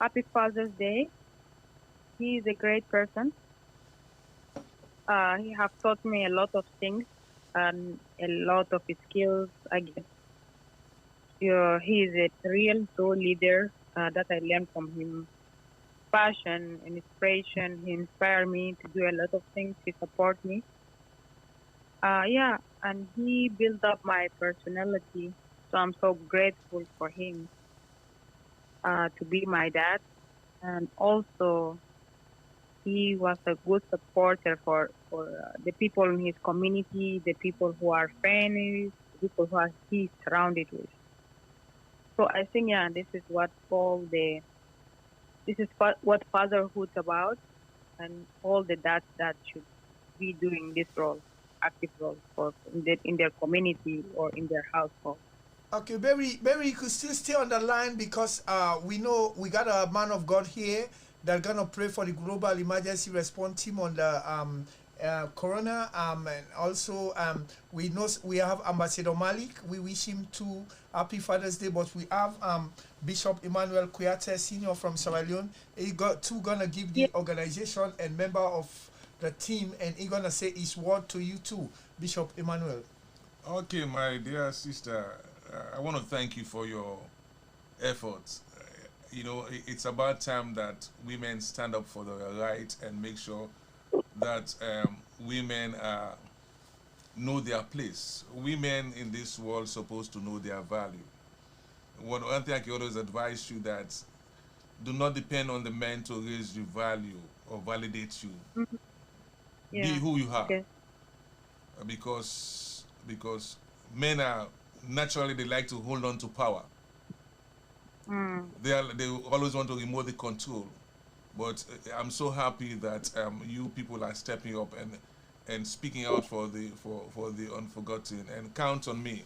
Happy Father's Day. He is a great person. He has taught me a lot of things and a lot of his skills. I guess he is a real soul leader that I learned from him. Passion and inspiration. He inspired me to do a lot of things. He support me. And he built up my personality. So I'm so grateful for him to be my dad. And also,
he was a good supporter for the people in his community, the people who are friends, the people who are he surrounded with. So I think, yeah, this is what fatherhood's about, and all the dads that should be doing this role, active role for in their community or in their household.
Okay, Barry, you could still stay on the line because we know we got a man of God here that gonna pray for the global emergency response team on the corona. And also we know we have Ambassador Malik. We wish him too happy Father's Day. But we have Bishop Emmanuel Kuyate Senior from Sierra Leone. He got two gonna give the organization and member of the team, and he gonna say his word to you too, Bishop Emmanuel.
Okay, my dear sister, I want to thank you for your efforts. You know, it's about time that women stand up for their right and make sure that women know their place. Women in this world supposed to know their value. One thing I can always advise you that do not depend on the men to raise your value or validate you.
Mhm.
Be
Yeah.
who you are,
Okay.
because men are naturally they like to hold on to power.
Mm.
They always want to remote the control. But I'm so happy that you people are stepping up and speaking out for the unforgotten, and count on me.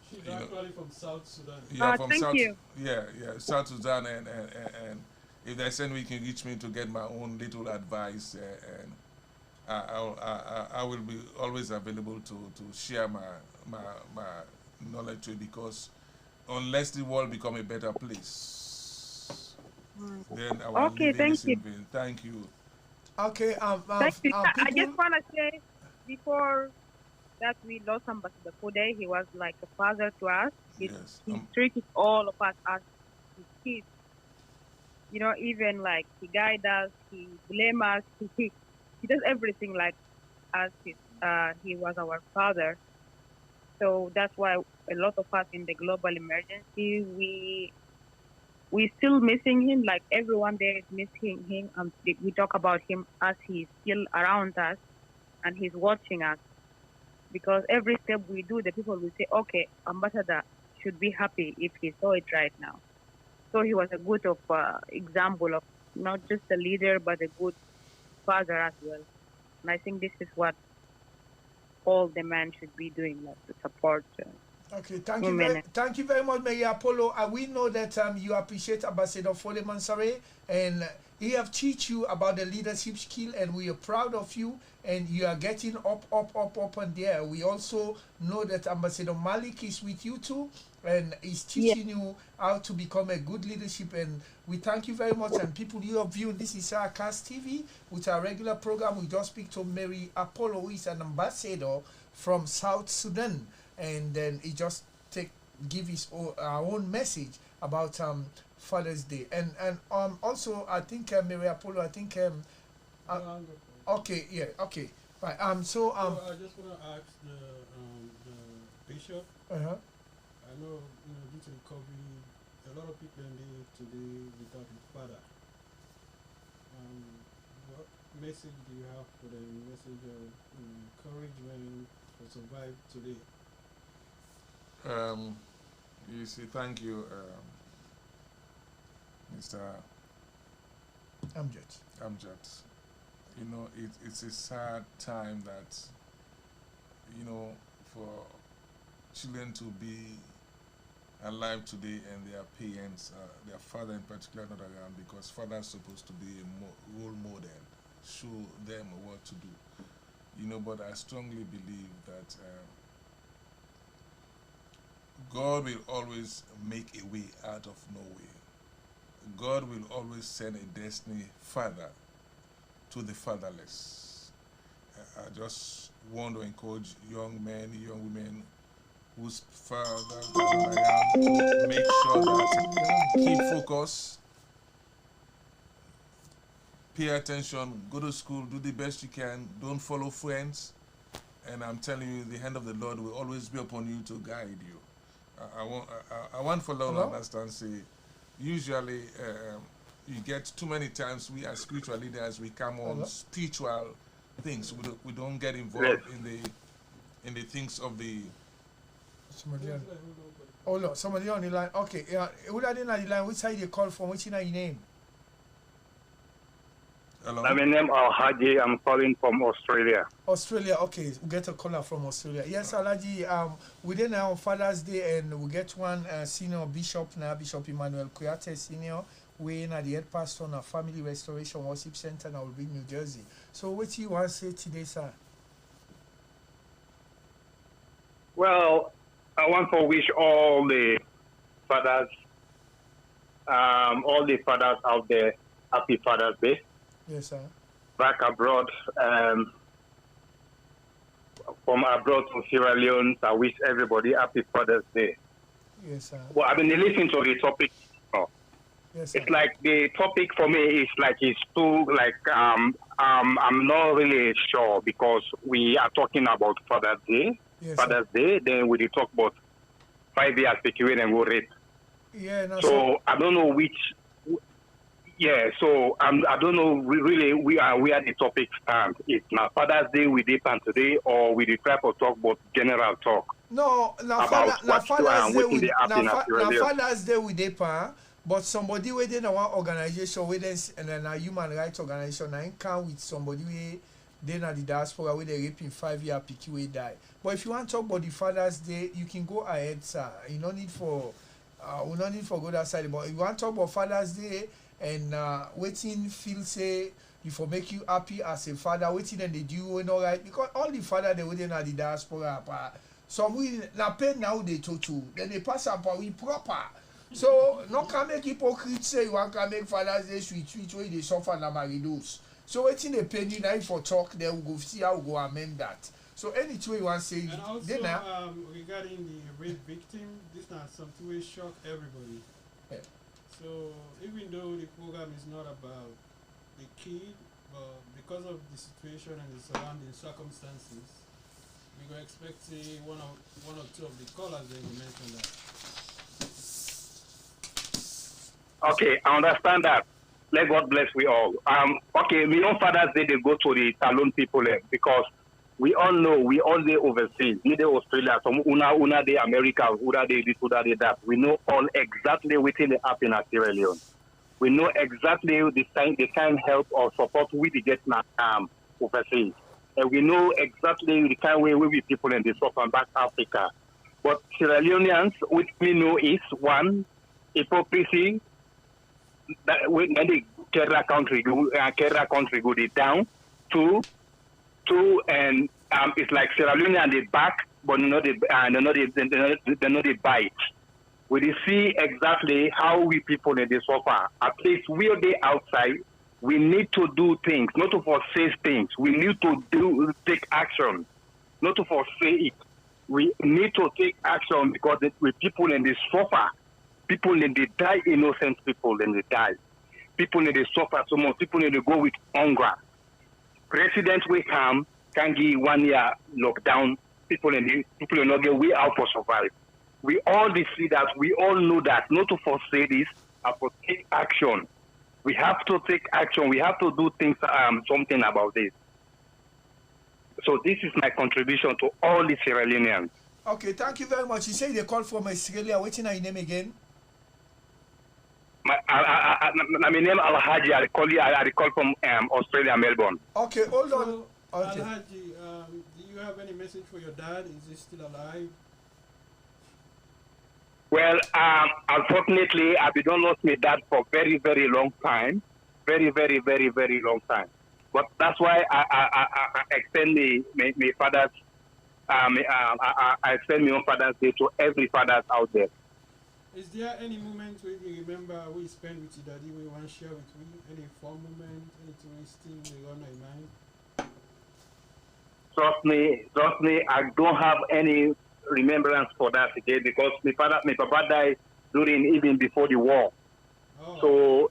She's
You know.
actually from South Sudan.
Yeah, from
Thank
South.
you.
Yeah, South Sudan, and if there's any way you can reach me to get my own little advice, and I will be always available to share my knowledge to you, because unless the world become a better place,
Mm.
then our
Okay,
living
thank
is
you.
in vain. Thank you.
Okay,
Thank you. I
people.
just want to say, before that we lost Ambassador Kode, he was like a father to us.
Yes.
He treated all of us as his kids. You know, even like he guides us, he blames us, he does everything like as he was our father. So that's why a lot of us in the global emergency, we still missing him. Like everyone there is missing him. We talk about him as he's still around us and he's watching us. Because every step we do, the people will say, okay, Ambassador should be happy if he saw it right now. So he was a good example of not just a leader, but a good father as well. And I think this is what all the men should be doing, like to support
Okay,
women.
thank you very much, Mary Apollo. We know that you appreciate Ambassador Fole Mansare, and he have teach you about the leadership skill, and we are proud of you, and you are getting up and there. We also know that Ambassador Malik is with you too, and is teaching you how to become a good leadership, and we thank you very much. And people, you are viewing this is our Cast TV with our regular program. We just speak to Mary Apollo, who is an ambassador from South Sudan, and then he just give his our own message about Father's Day, and also I think Mary Apollo, I think okay, yeah, okay, right,
So I just want to ask the bishop.
uh-huh.
I know, due to the COVID, a lot of people live today without a father. What message do you have for them? Message of encouragement to survive today?
You see, thank you, Mr. Amjad. You know, it's a sad time that, for children to be alive today and their parents, their father in particular, not around, because father is supposed to be a role model, show them what to do. But I strongly believe that God will always make a way out of no way. God will always send a destiny father to the fatherless. I just want to encourage young men, young women whose fathers are around to make sure that keep focus, pay attention, go to school, do the best you can, don't follow friends, and I'm telling you, the hand of the Lord will always be upon you to guide you. I want for Lord to understand, say, usually you get too many times we as spiritual leaders we come on spiritual things. We don't get involved in the things of the.
Somebody on. Oh no, somebody on the line. Okay, yeah. Who are they on the line? Which side you call from? Which is your name?
Hello.
My name is Alhaji. I'm calling from Australia.
Australia, okay. We get a caller from Australia. Yes, Alhaji. We did now Father's Day, and we get one senior bishop now, Bishop Emmanuel Kuyate Senior. We in at the head pastor on a Family Restoration Worship Center in Albany, New Jersey. So, what do you want to say today, sir?
Well, I want to wish all the fathers out there, happy Father's Day.
Yes, sir.
Back abroad, from abroad to Sierra Leone, I wish everybody happy Father's Day.
Yes, sir.
Well, I've been listening to the topic.
Yes, sir.
It's like the topic for me is like it's too like I'm not really sure because we are talking about Father's Day.
Yes,
Father's Day, then we talk about 5 years security and go rape.
Yeah, no,
so I don't know which. Yeah, so I don't know really where the topic stands. It's now Father's Day we did plan today, or we try to talk about general talk.
No, now Father's Day we dey pan, but somebody within our organization, within a human rights organization, I can with somebody we then at the diaspora where they raping 5 year PQ we die. But if you want to talk about the Father's Day, you can go ahead, sir. You don't need for we don't need for go that side. But if you want to talk about Father's Day and waiting feel say you for make you happy as a father, waiting and they do and all right, because all the father they within at the diaspora some we na pay now they to then they pass up we proper. So no can make hypocrite say you want to make Father's Day sweet way they suffer na maridos. So waiting a penny now for talk, then we'll go see how we go amend that. So any way you want to say,
and also regarding the rape victim, this is something will shock everybody.
Yeah.
So even though the program is not about the kid, but because of the situation and the surrounding circumstances, we go expect one or two of the callers they will mention that.
Okay, I understand that. Let God bless we all. Okay, we on Father's Day they go to the Talon people because we all know we all day overseas, either Australia, some una day America, una day this, una day that. We know all exactly within the app in Sierra Leone. We know exactly the kind help or support we get overseas. And we know exactly the kind way we be people in the South and Back Africa. But Sierra Leoneans, which we know is one, hypocrisy. That when the Kerala country go down, two, and it's like Sierra Leone and they back, but they not they bite. We see exactly how we people in the suffer. At least we are there outside. We need to do things, not to forsake things. We need to take action, not to forsake it. We need to take action because we people in the suffer. People in the die, innocent people in the die. People in the suffer so much. People in the go with hunger. President will come, can give 1 year lockdown. People in not get way out for survive. We all see that. We all know that. Not to forsake this, but to take action. We have to take action. We have to do things, something about this. So this is my contribution to all the Sierra Leoneans.
Okay, thank you very much. You say they call from Australia. What's your name again?
My name is Alhaji. I call from Australia, Melbourne.
Okay, hold on.
So,
Okay.
Alhaji, do you have any message for your dad? Is he still alive?
Well, unfortunately, I've been lost my dad for very, very long time. Very, very, very, very long time. But that's why I extend my father's, I extend my own Father's Day to every father out there.
Is there any moment where you remember we spent with your daddy, we want to share with me? Any fun moment, anything we still on your mind?
Trust me, I don't have any remembrance for that today because my papa died even before the war.
Oh.
So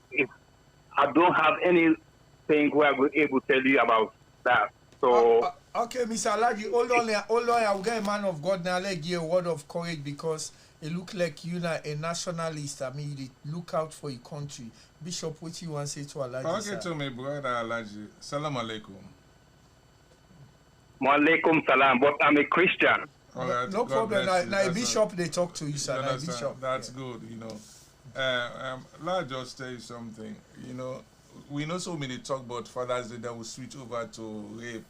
I don't have anything where I will able to tell you about that. So
Okay, Mr. Alaji, hold on, I'll get a man of God now. Let give a word of courage because it look like you are a nationalist. I mean, you dey look out for your country. Bishop, what you want to say to Alaji?
Okay,
Sir?
to my brother Alaji. Salam alaikum.
Walaikum salam, but I'm a Christian.
All right,
No
God
problem.
bless
Now,
you.
a
That's
bishop, they talk to you,
You
sir. Now, a
understand?
bishop.
That's
Yeah.
good, you know. Let just tell you something. You know, we know so many talk about Father's Day that will switch over to rape.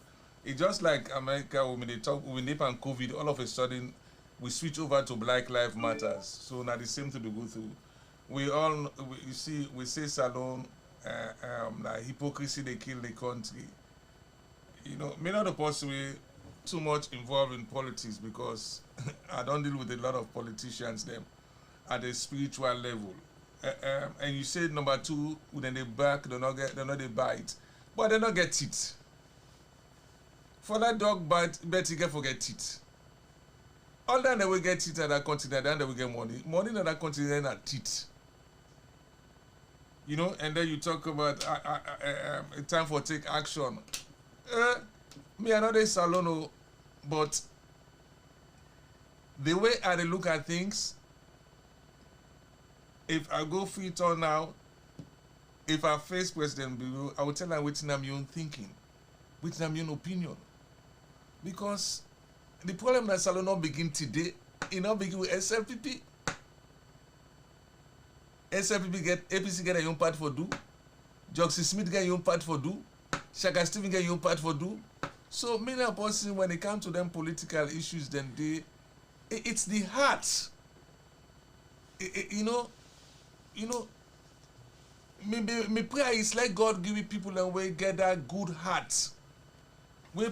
It's just like America when they talk with rape and COVID, all of a sudden we switch over to Black Lives Matters. So now the same thing to go through. We say Salon, like hypocrisy they kill the country. You know, me not the possibly too much involved in politics because I don't deal with a lot of politicians them at a spiritual level. And you say number two, when they back, they not they bite, but they not get teeth. For that dog bite, bet you get forget teeth. All that they will get teeth at that continent, then they will get money. Money in that continent are teeth. You know, and then you talk about time for take action. Me another salon, but the way I dey look at things, if I go free turn now, if I face President Bureau, I will tell her what's I'm your own thinking, what's I'm your own opinion. Because the problem that Salon not begin today, it not begin with SLPP. SLPP get APC get a young part for do, Joxy Smith get a young part for do, Shaka Stephen get a young part for do. So many of us, when it comes to them political issues, then it's the heart. You know, me prayer is like God give people and we get that good heart. We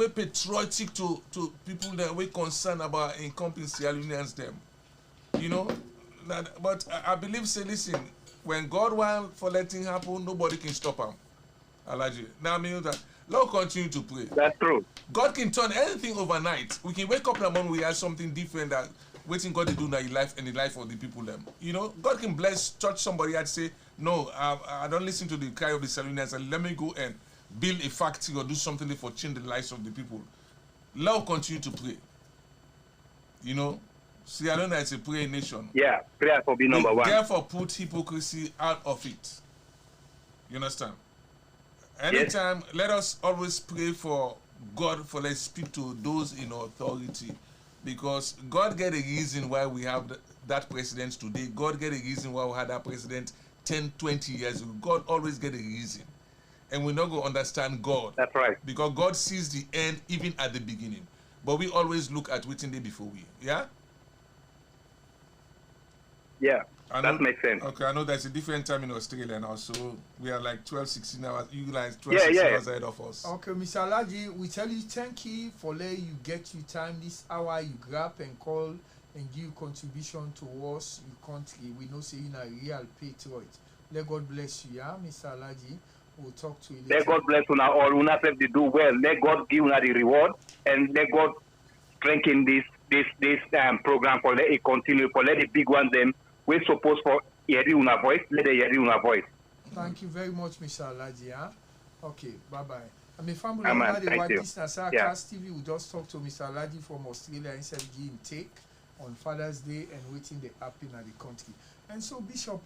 patriotic to people that we concerned about encompassing Sierra Leoneans them. You know, but I believe, say, listen, when God wants for letting happen, nobody can stop him. Alaji. Now I mean that. Lord continue to pray.
That's true.
God can turn anything overnight. We can wake up in the morning, we have something different that waiting God to do in your life and the life of the people them. You know, God can bless, touch somebody and say, no, I don't listen to the cry of the Salonians and let me go and build a factory or do something for change the lives of the people. Lord continue to pray. You know, Sierra Leone is a prayer nation.
Yeah, prayer for be number one.
Therefore, put hypocrisy out of it. You understand? Anytime, let us always pray for God for let's speak to those in authority, because God get a reason why we have that president today. God get a reason why we had that president 10, 20 years ago. God always get a reason, and we're not going to understand God.
That's right.
Because God sees the end even at the beginning, but we always look at waiting day before we. Yeah.
Yeah. That makes sense.
Okay, I know there's a different time in Australia now, so we are like 12, 16 hours. You guys 12, 16 hours ahead of us.
Okay, Mr. Alaji, we tell you thank you for letting you get your time this hour. You grab and call and give contribution towards your country. We know say you're a real patriot. Let God bless you, yeah, Mr. Alaji. We'll talk to you later.
Let God bless you now. All una have to do well. Let God give you the reward and let God strengthen this program for let it continue for let the big one them. We're supposed for hear una voice, let them hear una voice.
Thank you very much, Mr. Alaji. Huh? Okay, bye-bye. I mean, family,
Amen.
the
Thank you.
business,
Yeah.
Cast TV, we just talked to Mr. Alaji from Australia instead of giving take on Father's Day and waiting the happen at the country. And so, Bishop,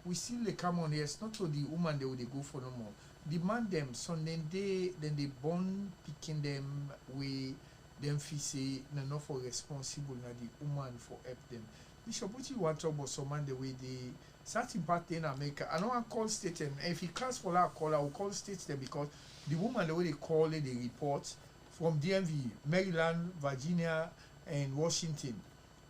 we still they come on here. It's not to the woman they will they go for no more. Demand them, so then they born picking them we them feel say not for responsible na the woman for help them. Bishop, what you want to talk about someone the way they certain part in America? I know I call state them. If he class for that call, I will call state them because the woman the way they call it, they report from DMV, Maryland, Virginia, and Washington.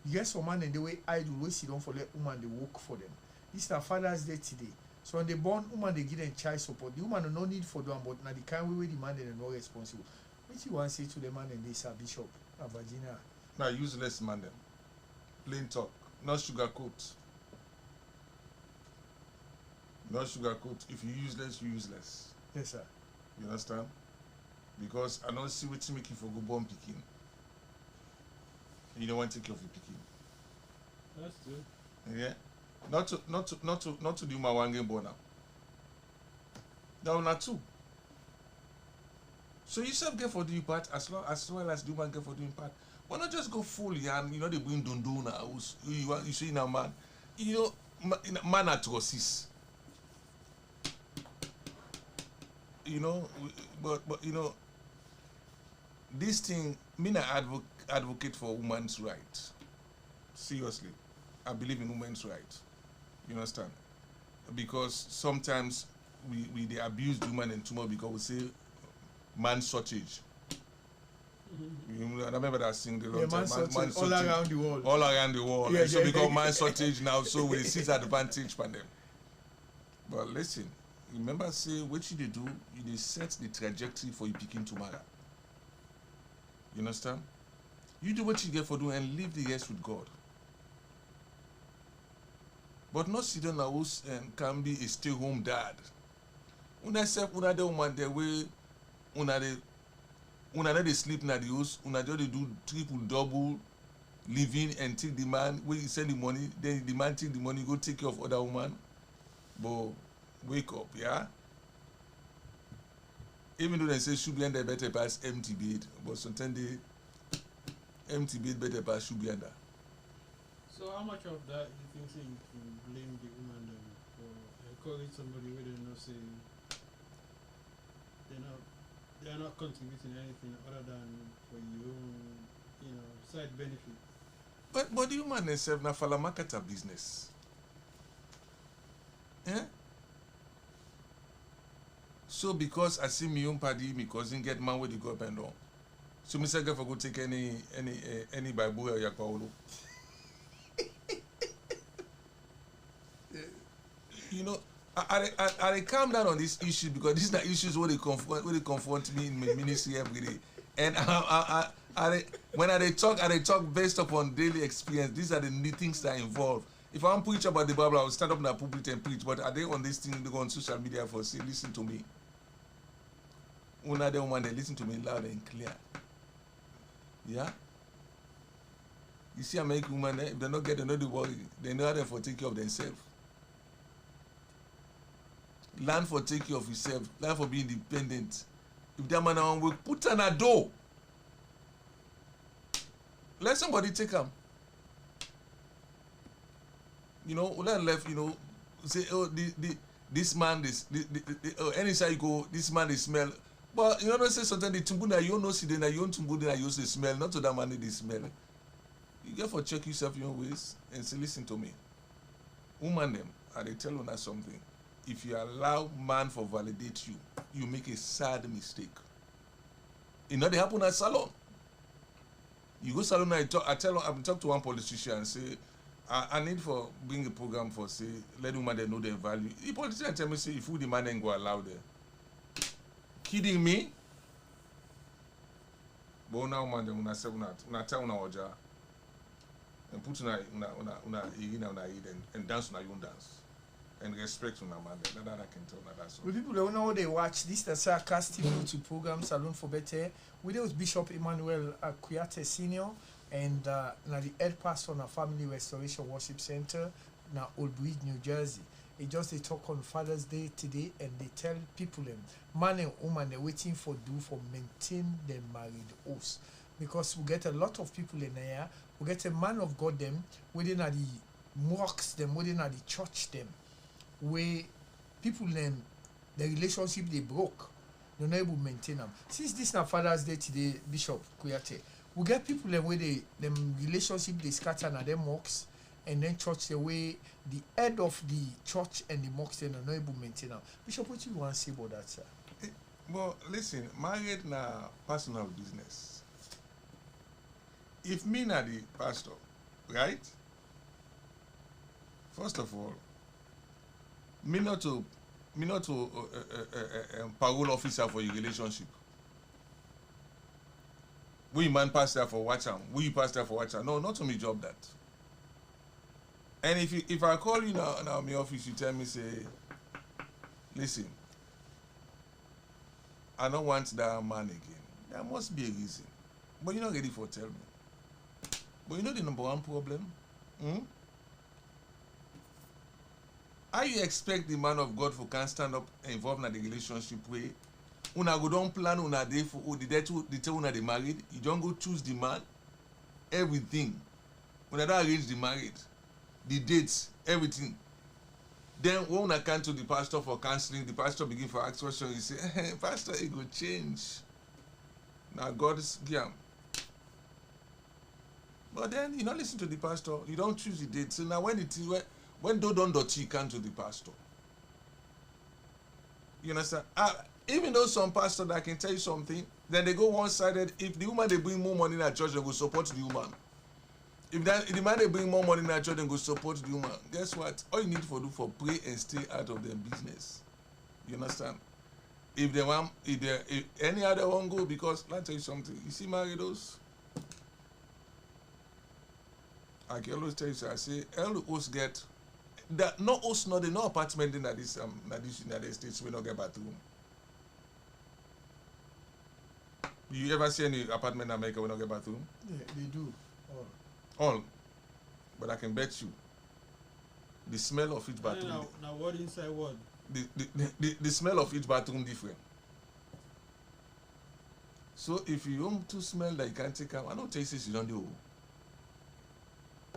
You get someone and the way I do we sit down for let woman they work for them. This is their Father's Day today. So when they born woman they give them child support. The woman no need for them, but now the kind way the man they are not responsible. What you want to say to the man and this Bishop Virginia?
Now useless man them. Plain talk. Not sugarcoat. Not sugarcoat. If you useless, you useless.
Yes, sir.
You understand? Because I don't see what you make you for go born picking. You don't want to take care of your picking.
That's true.
Yeah. Not to do my one game born now. No, not two. So you self get for doing part as well as the woman get for doing part. Why not just go fully and they bring dundu now? You see now, man. Man atrocious. But this thing. Me na advocate for women's rights. Seriously, I believe in women's rights. You understand? Because sometimes we they abuse women and too much because we say man shortage. I remember that sing the long time. Man
all around the world.
All around the world.
Yeah,
and so
yeah,
because
yeah.
man shortage now, so we seize advantage from them. But listen, remember say what you do, you set the trajectory for you picking tomorrow. You understand? You do what you get for doing and leave the rest with God. But not sit down house and can be a stay-home dad. Una self, una the woman the way, una they sleep in the house, una just do triple, double, living and take the man, when you send the money, then the man take the money, go take care of other woman. But wake up, yeah? Even though they say should be under better pass empty bed, but sometimes they empty bed better pass should be under.
So how much of that you think you can blame the woman then for encourage somebody where they not say they're not contributing anything other than for your own, side benefit?
But the woman themselves na fala market a business. Eh? So because I see my own party, my cousin get man with the government on. So me say go for go take any Bible or Yakwaolo. I calm down on this issue because these are issues where they confront me in my ministry every day. And when I talk based upon daily experience. These are the things that are involved. If I want to preach about the Bible, I will stand up in the pulpit and preach. But are they on this thing? They go on social media for say, listen to me. One of them they listen to me loud and clear. Yeah. You see, American women, if they not get another worry, they know how to for take care of themselves. Learn for take care of yourself. Learn for being independent. If that man on work, put on a door. Let somebody take him. Let left, say, oh, this man, any side you go, this man is smell. But don't say something, the tumbuna, you know, see, then you own tumbuna, you say smell, not to that man, they smell. You get for check yourself your ways and say, listen to me. Woman them, and they tell you that something. If you allow man for validate you, you make a sad mistake. They happen at salon. You go salon, I talk to one politician and say, I need for bring a program for say let women they know their value. The politician tell me say if we the man ain't go allow them. Kidding me? But now woman they say una tell una oja and put una and dance una own dance. And respect una man. That I can tell that's all.
The people don't know how they watch this the sarcastic to program Salon for Better. We there was Bishop Emmanuel Kuyate Senior. And na the head pastor na Family Restoration Worship Center na Old Bridge, New Jersey. It just they talk on Father's Day today and they tell people them man and woman they're waiting for maintain their married oaths. Because we get a lot of people in there, we get a man of God them within at the mosques them, within at the church them, where people them the relationship they broke, they're not able to maintain them. Since this na Father's Day today, Bishop Kuyate, we get people the way them relationship they scatter na them mosques and then church the way the head of the church and the mosques they are not able to maintain them. Bishop, what you want to say about that, sir?
Well, listen, marriage na personal business. If me na the pastor, right? First of all, me not to parole officer for your relationship. We man pastor for watch am. We pastor for watch am. No, not to me job that. And if I call you now in my office, you tell me say, listen, I don't want that man again. There must be a reason. But you're not ready for tell me. But you know the number one problem? How you expect the man of God for can stand up involved in the relationship way una go don plan una day for the day the day una dey married. You don go choose the man, everything. Una don arrange the marriage, the dates, everything. Then when una come to the pastor for counseling, the pastor begin for ask question. He say, hey, pastor, it go change. Now God's game. But then you don't listen to the pastor. You don't choose the date. So now when do don dirty, you come to the pastor. You understand? Even though some pastor that can tell you something, then they go one-sided. If the woman they bring more money in that church, they go support the woman. If the man they bring more money in that church, they go support the woman. Guess what? All you need to do for pray and stay out of their business. You understand? If any other one go, because let me tell you something. You see marry those? I can always tell you, so I say, all the hosts get that no host, no apartment in this United States we don't get bathroom. You ever see any apartment in America we don't get bathroom?
Yeah, they do.
All. But I can bet you the smell of each bathroom.
Now what inside what?
The smell of each bathroom different. So if you want to smell that you can't take out, I don't tell you you don't do.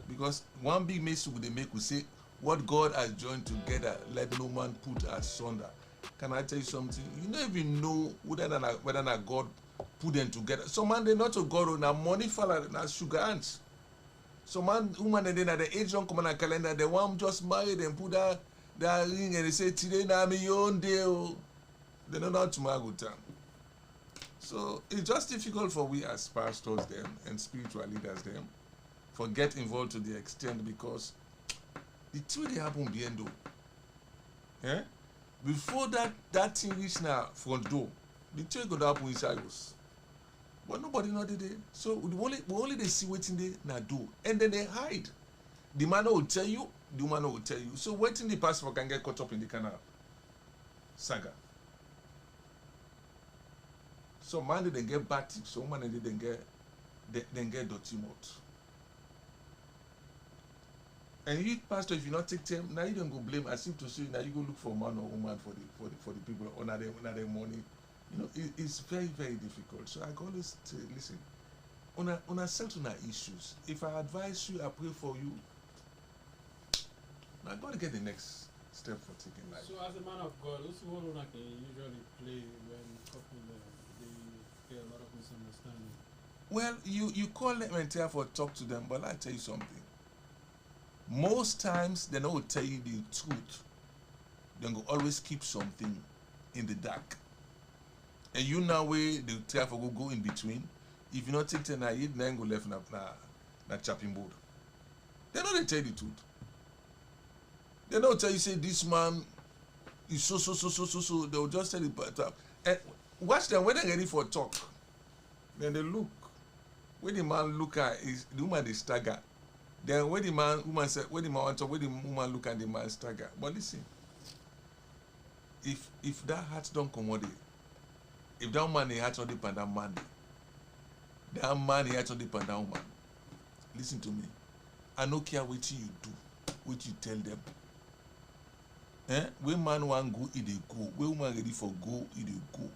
Because one big mistake they make will say, what God has joined together, let no man put asunder. Can I tell you something? You don't even know whether or not God put them together. Some man they not to God on a money fella na sugar ants. Some man woman and then at the age don't come on a calendar, they want just married and put that ring and they say today na me your own day. They don't know how to marry good time. So it's just difficult for we as pastors them and spiritual leaders them for get involved to the extent because the two they happen behind door. Yeah? Before that thing reach now front door, the two go happen inside us. But nobody know they. So we only they see waiting they now do. And then they hide. The man will tell you, the woman will tell you. So waiting the pastor can get caught up in the kind of saga. So man they get batik, so man they then get dirty mouth. And you, pastor, if you not take time, now you don't go blame as if to say now you go look for man or woman for the people on their money. You know, it's very, very difficult. So I always say, listen, on a certain issues, if I advise you, I pray for you, now got to get the next step for taking life.
So as a man of God, what's the role I can usually play when couple they get a lot of misunderstanding?
Well, you call them and tell for talk to them, but I tell you something. Most times they don't tell you the truth. They go always keep something in the dark. And you now way they tell for go in between. If you not take ten I eat, then go left na chopping board. They don't tell you the truth. They don't tell you say this man is so. They'll just tell you and watch them when they're ready for talk. Then they look. When the man look at is the woman they stagger. Then when the woman said, when the man talk, when the woman look at the man stagger. But listen, if that heart don't commodity, if that man heart not depend on that man, that man heart not depend on that woman. Listen to me. I don't care what you do, what you tell them. When man want go, he dey go. When woman ready for go, he dey go.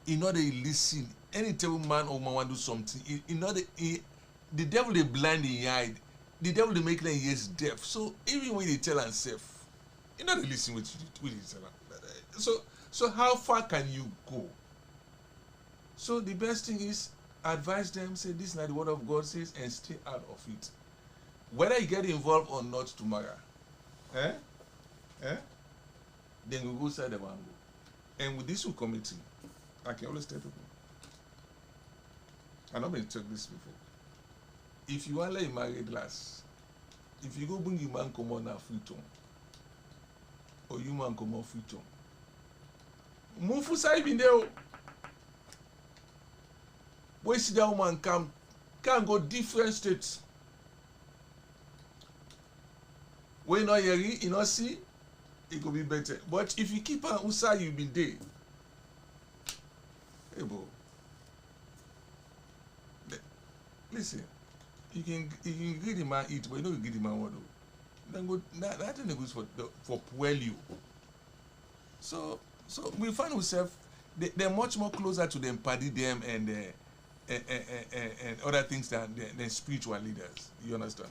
You know they listen. Anytime man or woman want do something, you know the devil they blind in eye. The devil they make them ears deaf. So even when they tell himself, you know they listen with you tell them. So how far can you go? So the best thing is advise them, say this is not the word of God says, and stay out of it. Whether you get involved or not tomorrow, then we go side the mango. And with this committee, I can always tell people. I know been told this before. If you want to let married last, if you go bring your man come on a free tone, or you man come on free tone, move for side in there. When see that woman can go different states. When you not hear it, you not see, it could be better. But if you keep on outside, you be there. Hey, bro. Listen. You can give the man eat, but you know you give the man what do. Then go that thing goes for puel you. So we find ourselves they're much more closer to them, paddy them, and other things than spiritual leaders. You understand?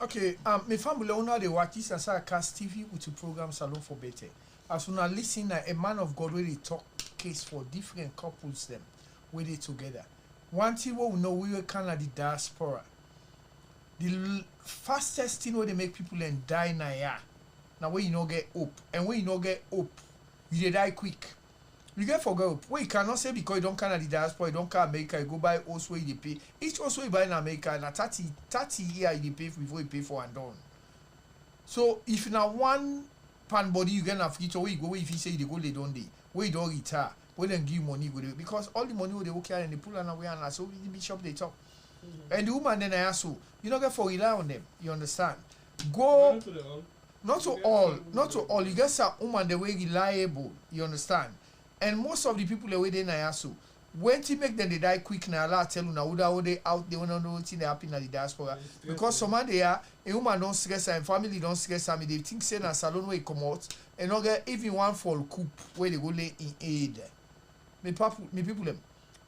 Okay, my family owner they watch this as I cast TV with the program Salon for Better. As soon as listen, a man of God really talk case for different couples them with it together. One thing we know we were kind of the diaspora. The fastest thing where they make people and die now, yeah. Now when you not get hope, and when you not get hope, you dey die quick. You get forget hope. Well, you cannot say because you don't come at the diaspora, you don't come America, you go buy house where you pay. Each house where you buy in America, na 30 years you pay before you pay for and done. So if now one pan body you get a future where you go where if you say you go lay down day, where you don't retire, where then give you money go there. Because all the money where they work here and they pull and away and so the bishop they talk. And the woman then I ask you, you don't get for rely on them. You understand? Go not to all. You get some woman the way reliable. You understand? And most of the people the way they na so when to make them they die quick now, Allah tell you now who they out they wanna know what they happen at the diaspora. Because some man they are a woman don't stress her and family don't stress her. They think say na salon where come out and not get even one fall coop where they go lay in aid. Me people them.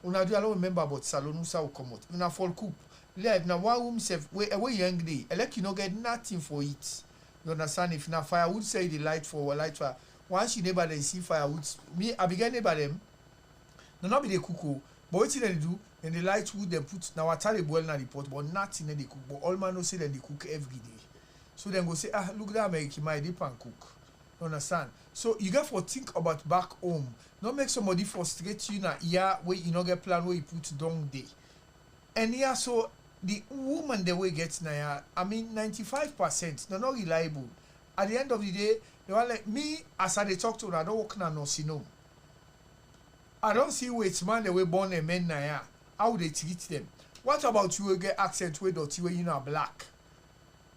Una do alone remember about salon who will come out. Una fall coop. Live now one room self where young day. Like you not get nothing for it. You understand? If na firewood say the light for once you neighbor them see firewood, me I began neighbor them. No not be the cook, but what they do, and the light wood they put now I tell they boil na the pot, but nothing they cook. But all man know say that they cook every day. So then go say, look that American my dip and cook. You understand? So you got to think about back home. Not make somebody frustrate you na yeah where you not get plan where you put down day. And yeah, so the woman the way gets na I mean 95%, they're not reliable. At the end of the day, they were like me as I talk to her, I don't work na no see no. I don't see which man they were born and men na how they treat them. What about you will get accent where dirty where you know black?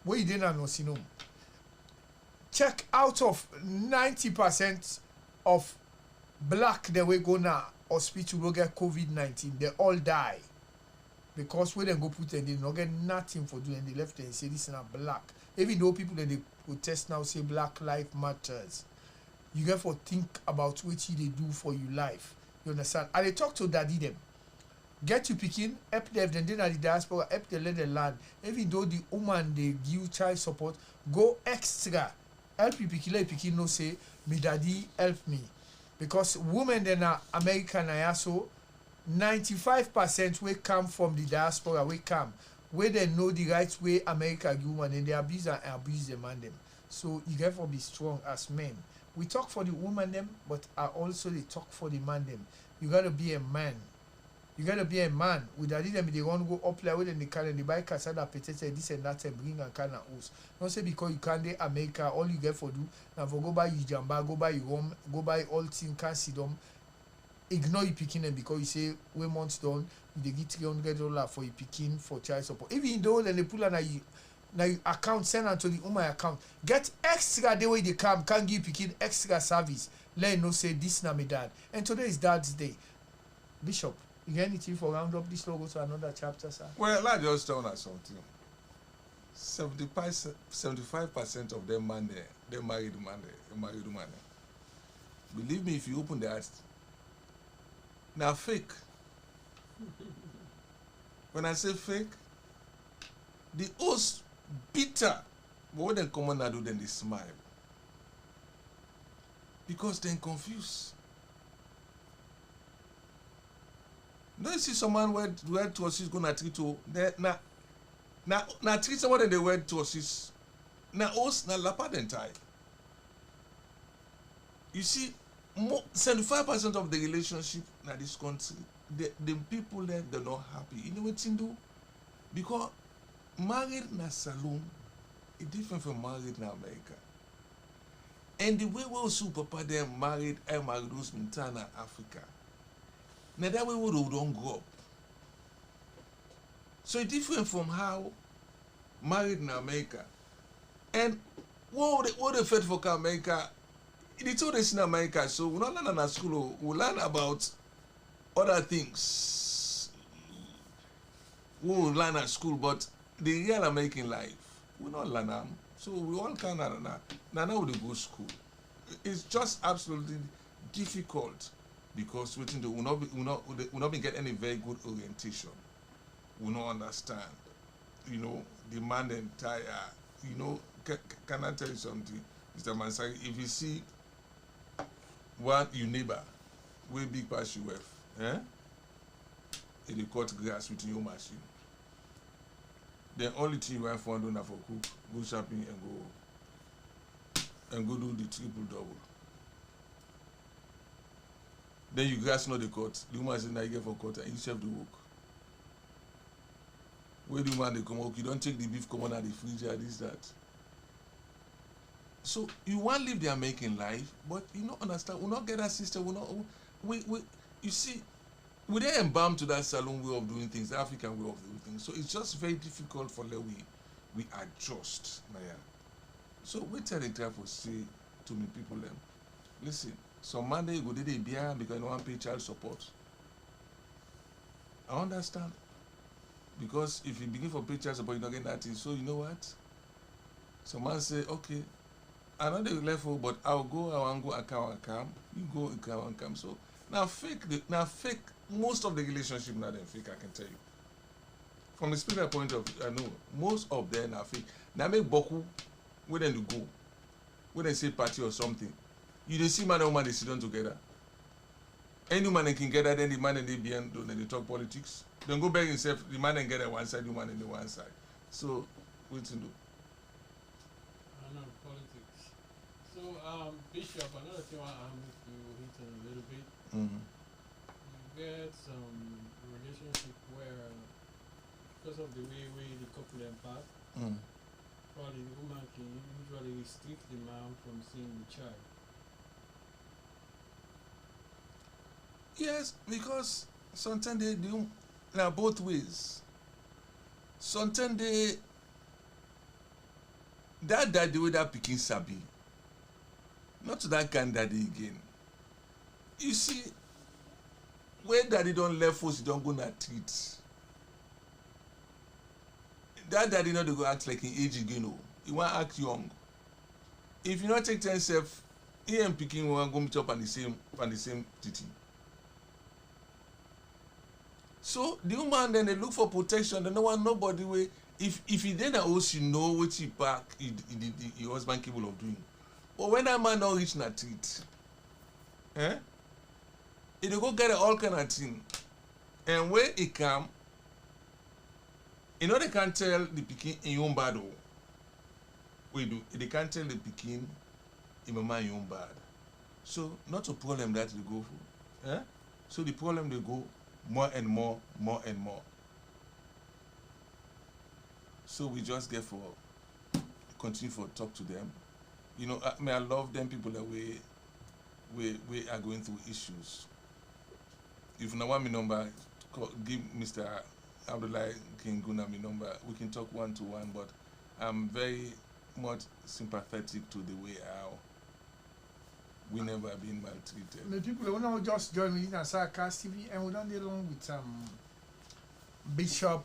Where you didn't know see no. Check out of 90% of black they will go now hospital will get COVID-19. They all die. Because when they go put them, they don't get nothing for doing. They left and say this is not black. Even though people that they protest now say Black Lives Matters, you get to think about what they do for your life. You understand? And they talk to daddy them. Get you picking, help them, then at the diaspora, help them let the land. Even though the woman they give child support, go extra. Help you picking no say, me daddy help me. Because women then are American so 95% will come from the diaspora, will come where they know the right way America give women and they abuse and abuse them and them. So you have to be strong as men. We talk for the woman them, but also they talk for the man them. You gotta be a man. You gotta be a man. With that them they want to go up there with them they can and they buy cassava potato this and that and bring and can and host. Don't say because you can't dey America, all you get for do now for go buy you jamba, go buy you home, go buy all things can't see them. Ignore you picking them because you say we months done, you get $300 for you picking for child support. Even though then they pull on now you account send on to the Uma account. Get extra the way they come, can give picking extra service. Let you know say this na me dad. And today is Dad's Day. Bishop, you get anything for round up this logo to another chapter, sir?
Well, I just tell us something. 75% of them man there, they married man. Believe me, if you open the eyes, now fake. When I say fake, the host bitter. But when they come on and do, then they smile. Because they're confused. Don't you see someone where Tosis gonna treat to now treat someone and they wear Tosis. Now host na lapa den tie. You see, 75% of the relationship in this country, the people there, they're not happy. You know what you do? Because married na salon is different from married in America. And the way we also papa them married those in Africa. Now that way we don't grow up. So it's different from how married in America. And what they fed for America, they told us in America, so we don't learn at school, we learn about other things. We will learn at school, but the real American life, we don't learn them. So we all kind of now we go to school. It's just absolutely difficult because wetin do we not been get any very good orientation. We not understand. You know, the man entire. You know, can I tell you something, Mr. Mansari? If you see one your neighbor, way big pass you have, it dey cut grass with your machine. The only thing you want for do na for cook, go shopping and go do the triple double. Then you grass not the cut. The woman say na you get for cut and you serve the work. Where the woman they come work, you don't take the beef come on at the fridge or this that. So you want live the American life, but you not understand. We not get that system. We you see, we dey embalmed to that salon way of doing things, the African way of doing things. So it's just very difficult for the we adjust, Maya. So we tell the try for say to me people them, listen, some Monday you go dey beer because you don't want to pay child support. I understand. Because if you begin for pay child support, you don't get nothing. So you know what? Some man say, okay, I know the level, but I'll go account. You go account. So now fake most of the relationship now them fake, I can tell you. From the spiritual point of view, I know most of them are fake. Now make boku where then to go. When they say party or something, you dey see man and woman they sit down together. Any man can get that, then the man and they behind they talk politics. Then go back himself, the man and get at one side, the woman on the one side. So what to do?
I know politics. So Bishop, another thing I want to hit on a little bit.
Mm-hmm.
You get some relationship where because of the way the couple impact, probably the woman can usually restrict the man from seeing the child.
Yes, because sometimes they do now both ways. Sometimes that daddy with that picking sabi. Not to that kind daddy again. You see, when daddy don't left us, he don't go na treat. That daddy not go act like in age again. No, he want act young. If you not take 10 self, he and picking one go meet up on the same titi. So the woman then they look for protection. They don't want nobody way. If he then also know what he back, your husband capable of doing. But when that man don't reach na treat, he go get all kind of thing. And when he come, you know they can't tell the pikin in your bad. They can't tell the pikin in mama in your bad. So not a problem that they go for. So the problem they go more and more. So we just get for continue for talk to them. You know, I love them people that we are going through issues. If you want me number, give Mr. Abdullah King Guna me number. We can talk one-to-one, but I'm very much sympathetic to the way how we never been maltreated.
The people who now just join me in Sarcast TV, and we don't deal along with Bishop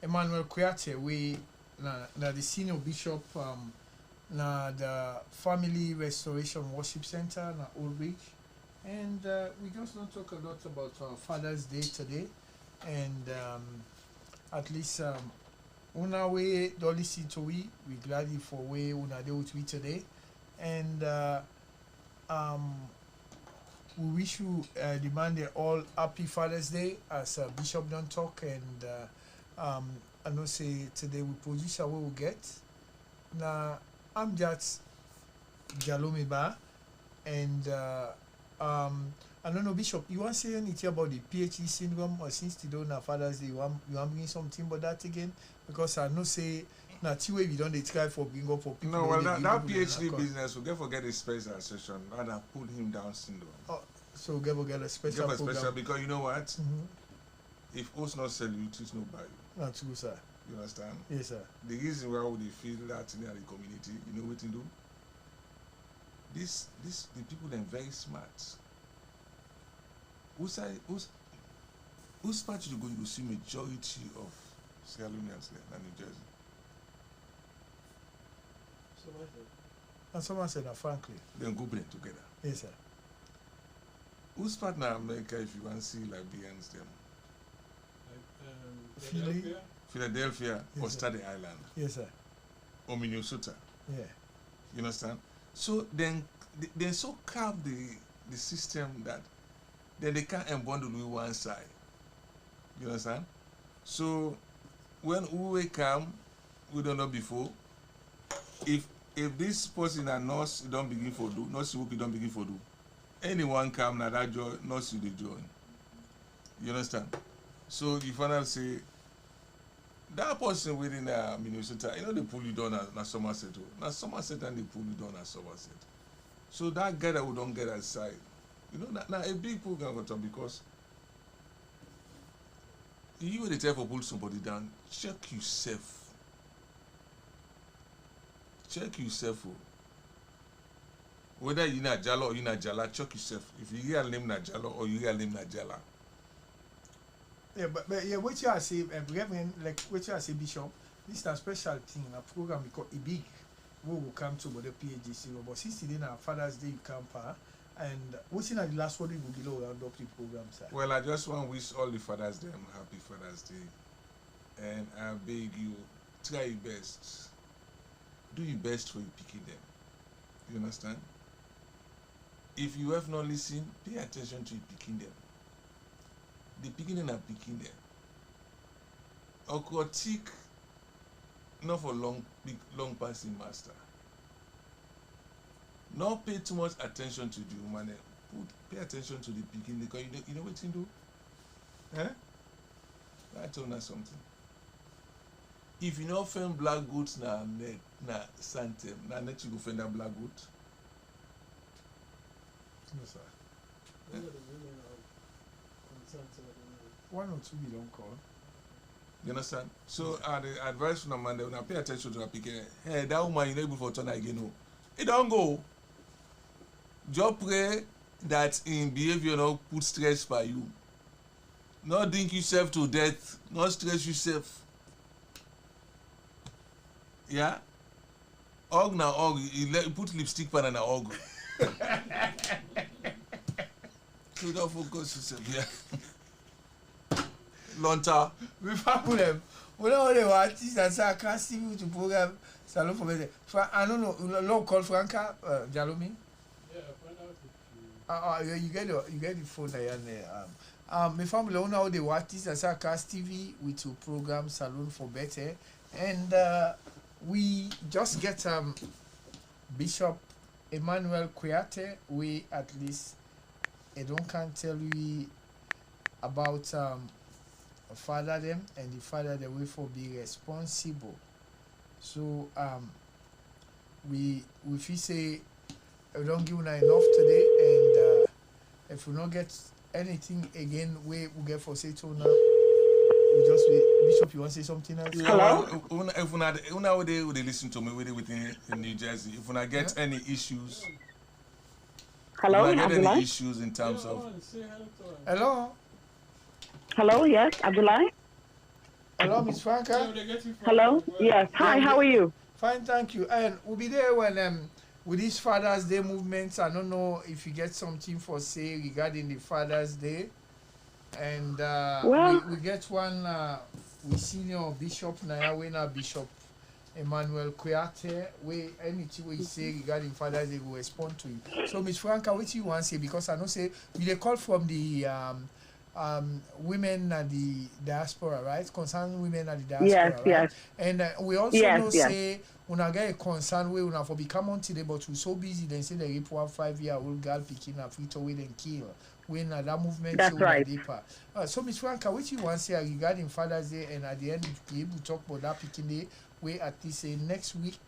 Emmanuel Kuyate, we na the senior bishop na the Family Restoration Worship Center na Old Bridge, and we just don't talk a lot about Father's Day today, and at least una way don't listen to we glad for way una day with we today. And we wish you demand all happy Father's Day as Bishop don't talk, and I know say today we produce what we get. Now I'm just Jalomiba, and I don't know, Bishop, you want to say anything about the PhD syndrome, or since today on Father's Day you want bring something about that again, because I know say now, way we don't try for bring up for people.
No, well, that PhD business, we get a special session rather pull him down syndrome.
Oh, so get a special
program.
Special
because you know what? If us not sell you, it is not buy you.
That's true, sir.
You understand?
Yes, sir.
The reason why we feel that in the community, you know what to do? The people them very smart. Who's part you go to see majority of Sierra Leoneans in New Jersey?
So much.
And someone said that frankly.
Then go bring together.
Yes, sir.
Whose partner America if you want to see Liberians them?
Like,
Philly?
Philadelphia
Yes,
or
sir.
Staten Island
Yes, sir.
or Minnesota.
Yeah.
You understand? So then they so carve the system that then they can't unbundle with one side. You understand? So when we come, we don't know before. If this person a nurse don't begin for do, nurse work you don't begin for do. Anyone come now that join, nurse you dey join. You understand? So you finally say that person within Minnesota, you know they pull you down at Somerset. Now Somerset and they pull you down at Somerset. So that guy that we don't get aside, you know, now a big program got on because you when they tell for pull somebody down, check yourself. Check yourself. Whether you're not Jala or you're not Jala, check yourself. If you hear a name not Jala or you hear a name not Jala.
Yeah, but yeah, what you are saying, Reverend, like what you are saying, Bishop, this is a special thing, a program because it big. We will come to the PAGC, but since today now Father's Day you come pa, and what's in the last one we will below round up the program, sir.
Well, I just want to wish all the fathers them happy Father's Day, and I beg you, try your best. Do your best for you picking them. You understand? If you have not listened, pay attention to you picking them. The picking them are picking them. Okrotik, not for long passing master. Not pay too much attention to the woman. Pay attention to the picking because you know what you do? Eh? I told you something. If you not find black goats na santem, na net you go find that black goat.
No, sir.
Those are the women of concern to the women.
One or two we don't call.
You understand? So the advice from the man, when I pay attention to the picking, hey, that woman you know able for turn again. No, it don't go. Just pray that in behavior no put stress by you. Not think yourself to death. Not stress yourself. Yeah? Og na og, you put lipstick pan na og. So don't focus yourself, yeah. Lonta.
We found them. We don't know what artists and say I can't see you to program Salon for better. I don't know. Long call Franca, Jalomi.
Yeah, find out if you.
You get the phone there. My family don't know the artists and say Cast TV with to program Salon for Better, and we just get Bishop Emmanuel Kuyate. We at least I don't can tell you about father them and the father the way for be responsible. So we feel say we don't give enough today, and if we don't get anything again we get for say to now. We just wait. Bishop, you want to say something else?
Yeah,
Hello?
If una they listen to me within New Jersey, if una get any issues,
Hello,
if una get any
Abdullah?
issues in terms
Yeah,
of
on, say hello to her.
Hello?
Hello, yes, Abdullah?
Hello, Miss
Yeah,
Franca?
they get you from
Hello?
as well.
Yes. Hi, how are you?
Fine, thank you. And we'll be there when with this Father's Day movement. I don't know if you get something for say regarding the Father's Day. And
Well-
we get one with senior Bishop Nayawena Bishop Emmanuel Kuyate. We anything we say regarding Father's Day will respond to you. So Miss Franca, what you want to say? Because I know say we dey call from the women at the diaspora, right? Concerned women at the diaspora,
Yes,
right?
yes.
And we also
Yes,
know
yes.
say una get a concern wey una for be come on today, but we so busy then say they rape one 5-year-old girl picking a free away then kill. When that movement
That's
say una
right.
deeper. So Miss Franca, what you want to say regarding Father's Day, and at the end we able to talk about that picking day, we at least say next week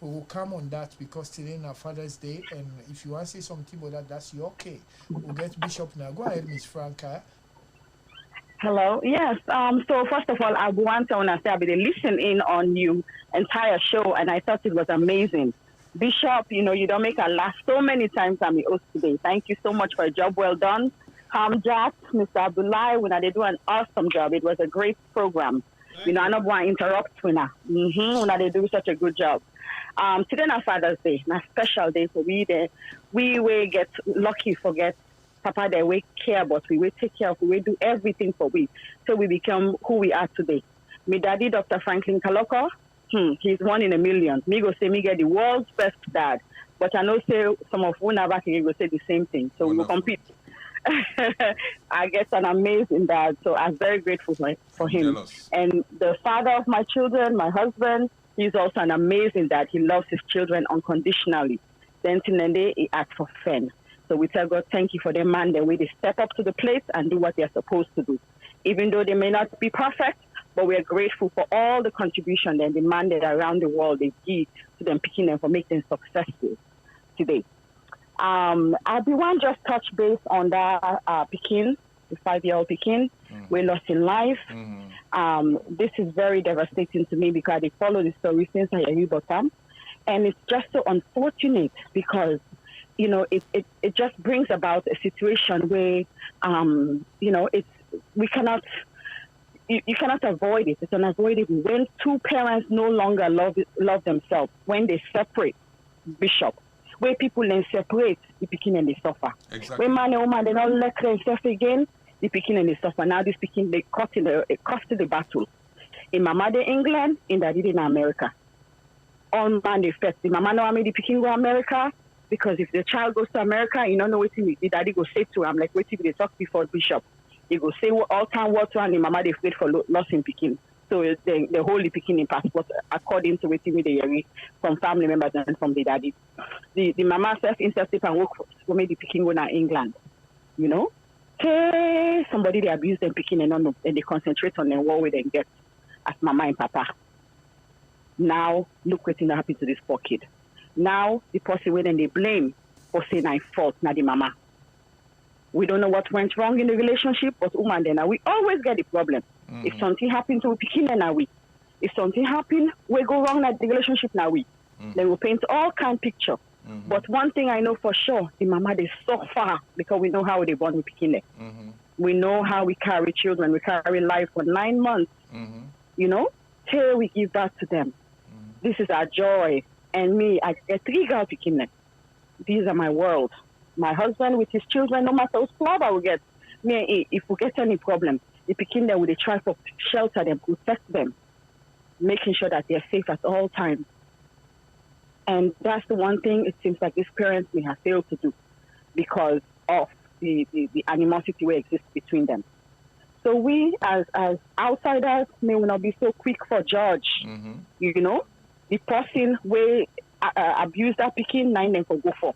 we will come on that because today na Father's Day, and if you want to say something about that, that's your okay. We'll get Bishop now. Go ahead, Miss Franca.
Hello. Yes. So first of all, I want to say I've been listening on you entire show, and I thought it was amazing. Bishop, you know, you don't make a laugh so many times I'm your host today. Thank you so much for a job well done. Jack, Mr. Abdullah, when they do an awesome job. It was a great program. You know, I don't want to interrupt when they do such a good job. Today na Father's Day, na special day for we there. We will get lucky forget Papa they we care about we will take care of we will do everything for we. So we become who we are today. My daddy, Dr. Franklin Kaloko, he's one in a million. Me go say me get the world's best dad. But I know say some of you never can go say the same thing. So we will compete. I guess an amazing dad. So I'm very grateful for him.
Jealous.
And the father of my children, my husband, he's also an amazing dad. He loves his children unconditionally. Then Tinende, he acts for fun. So we tell God, thank you for them man, the way they step up to the plate and do what they're supposed to do. Even though they may not be perfect, but we are grateful for all the contribution and demand that around the world they give to them, picking them for making them successful today. I be one just touch base on that Pekin, the 5-year-old Pekin. We lost in life. This is very devastating to me because I follow the story since I heard about them. And it's just so unfortunate because, you know, it just brings about a situation where, you know, we cannot, you cannot avoid it. It's unavoidable. When two parents no longer love themselves, when they separate, Bishop, where people then separate, the Pekin and they suffer.
Exactly.
When man and woman, they don't let themselves again, the Pekin and they suffer. Now this Pekin, they cost the battle. In Mama de England, in Daddy in America. On Monday first, the Mama no the Pekin go America, because if the child goes to America, you don't know what the daddy go say to him. Like what if they talk before Bishop. He go say all time what and the Mama they afraid for loss in Pekin. So the whole Pekin in passport according to what they hear from family members and from the daddy. The Mama self-interested and work for me the Pekin go to England. You know? Hey, somebody they abuse them Pekin and they concentrate on their war with them get as Mama and Papa. Now look what happened to this poor kid. Now the person when they blame for saying I fault not the mama. We don't know what went wrong in the relationship, but woman then we always get the problem. If something happened to Pekin now we. If something happened, we go wrong at the relationship now we. They will paint all kind of picture. But one thing I know for sure, the mama they suffer because we know how they born with Pekin. We know how we carry children. We carry life for 9 months. You know, till we give birth to them. This is our joy. And me, I get 3 girls Pekin. These are my world. My husband with his children, no matter what problem we get. Me, if we get any problem, the Pekin there will try to shelter them, protect them, making sure that they're safe at all times. And that's the one thing it seems like these parents may have failed to do because of the animosity that exists between them. So we, as outsiders, may not be so quick for judge. You know, the person will abuse that Pekin, 9 them for go for.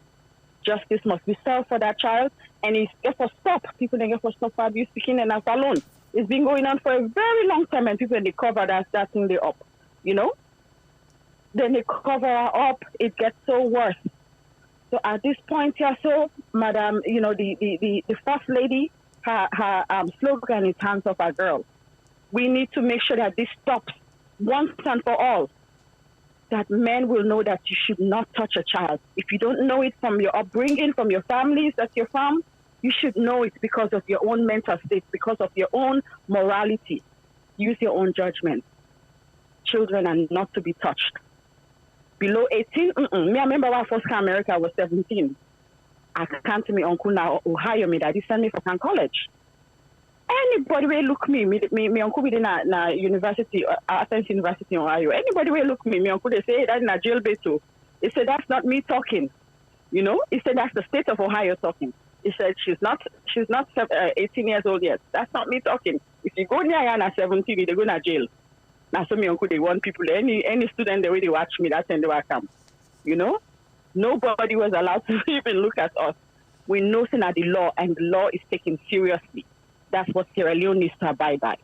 Justice must be served for that child, and it's get for stop. People don't get for stop for abuse Pekin and us alone. It's been going on for a very long time, and people they cover that thing they up. You know, then they cover her up. It gets so worse. So at this point here, so Madam, you know, the first lady, her slogan is hands off our girls. We need to make sure that this stops once and for all. That men will know that you should not touch a child. If you don't know it from your upbringing, from your families that you're from, you should know it because of your own mental state, because of your own morality. Use your own judgment. Children are not to be touched. Below 18, Me, I remember when I first came to America, I was 17. I came to my uncle now, Ohio, my daddy sent me for college. Anybody will look me uncle within a university, Athens University in Ohio. Anybody will look me uncle, they say, hey, that's not jail too. He said, that's not me talking. You know, he said, that's the state of Ohio talking. He said, she's not 18 years old yet. That's not me talking. If you go near Yana 17, they go to jail. Now, so me uncle, they want people, any student, the way they watch me, that's when they will come. You know, nobody was allowed to even look at us. We know that the law, and the law is taken seriously. That's what Sierra Leone needs to abide by.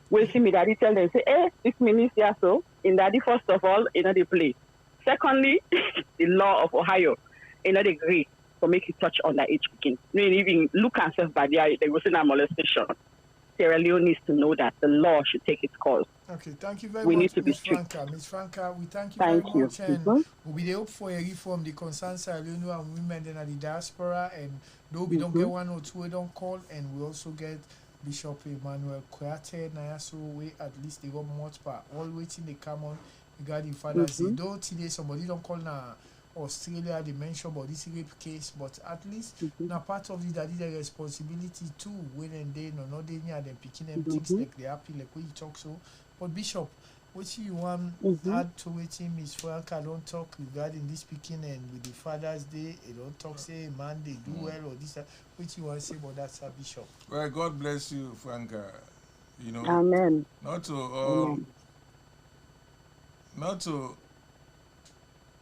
We'll see me daddy tell them, say, hey, this minister so, in daddy, first of all, in the play. Secondly, the law of Ohio, in the agree to make it touch on that age begin. You even look and self by the eye, they will say molestation. Sierra Leone needs to know that the law should take its course.
Okay, thank you very
We
much,
need to be
Ms.
strict.
Franca. Ms. Franca, we thank you
Thank
very
you.
much. And we'll be there for a reform, the concerned Sierra Leone and women in the diaspora. And though we don't get one or two, we don't call. And we also get Bishop Emmanuel Kouyaté, Nayaso, we at least they got much, but all waiting they come on regarding Father's Day. Though today somebody don't call na Australia they mention about this rape case, but at least now part of it that is a responsibility too when and they no they near them picking them things like they happy like we talk so. But Bishop, what you want add to it Miss Franca don't talk regarding this picking and with the Father's Day, they don't talk say man they do well or this what you want to say about that, sir, Bishop?
Well, God bless you, Franca. You know,
Amen.
not to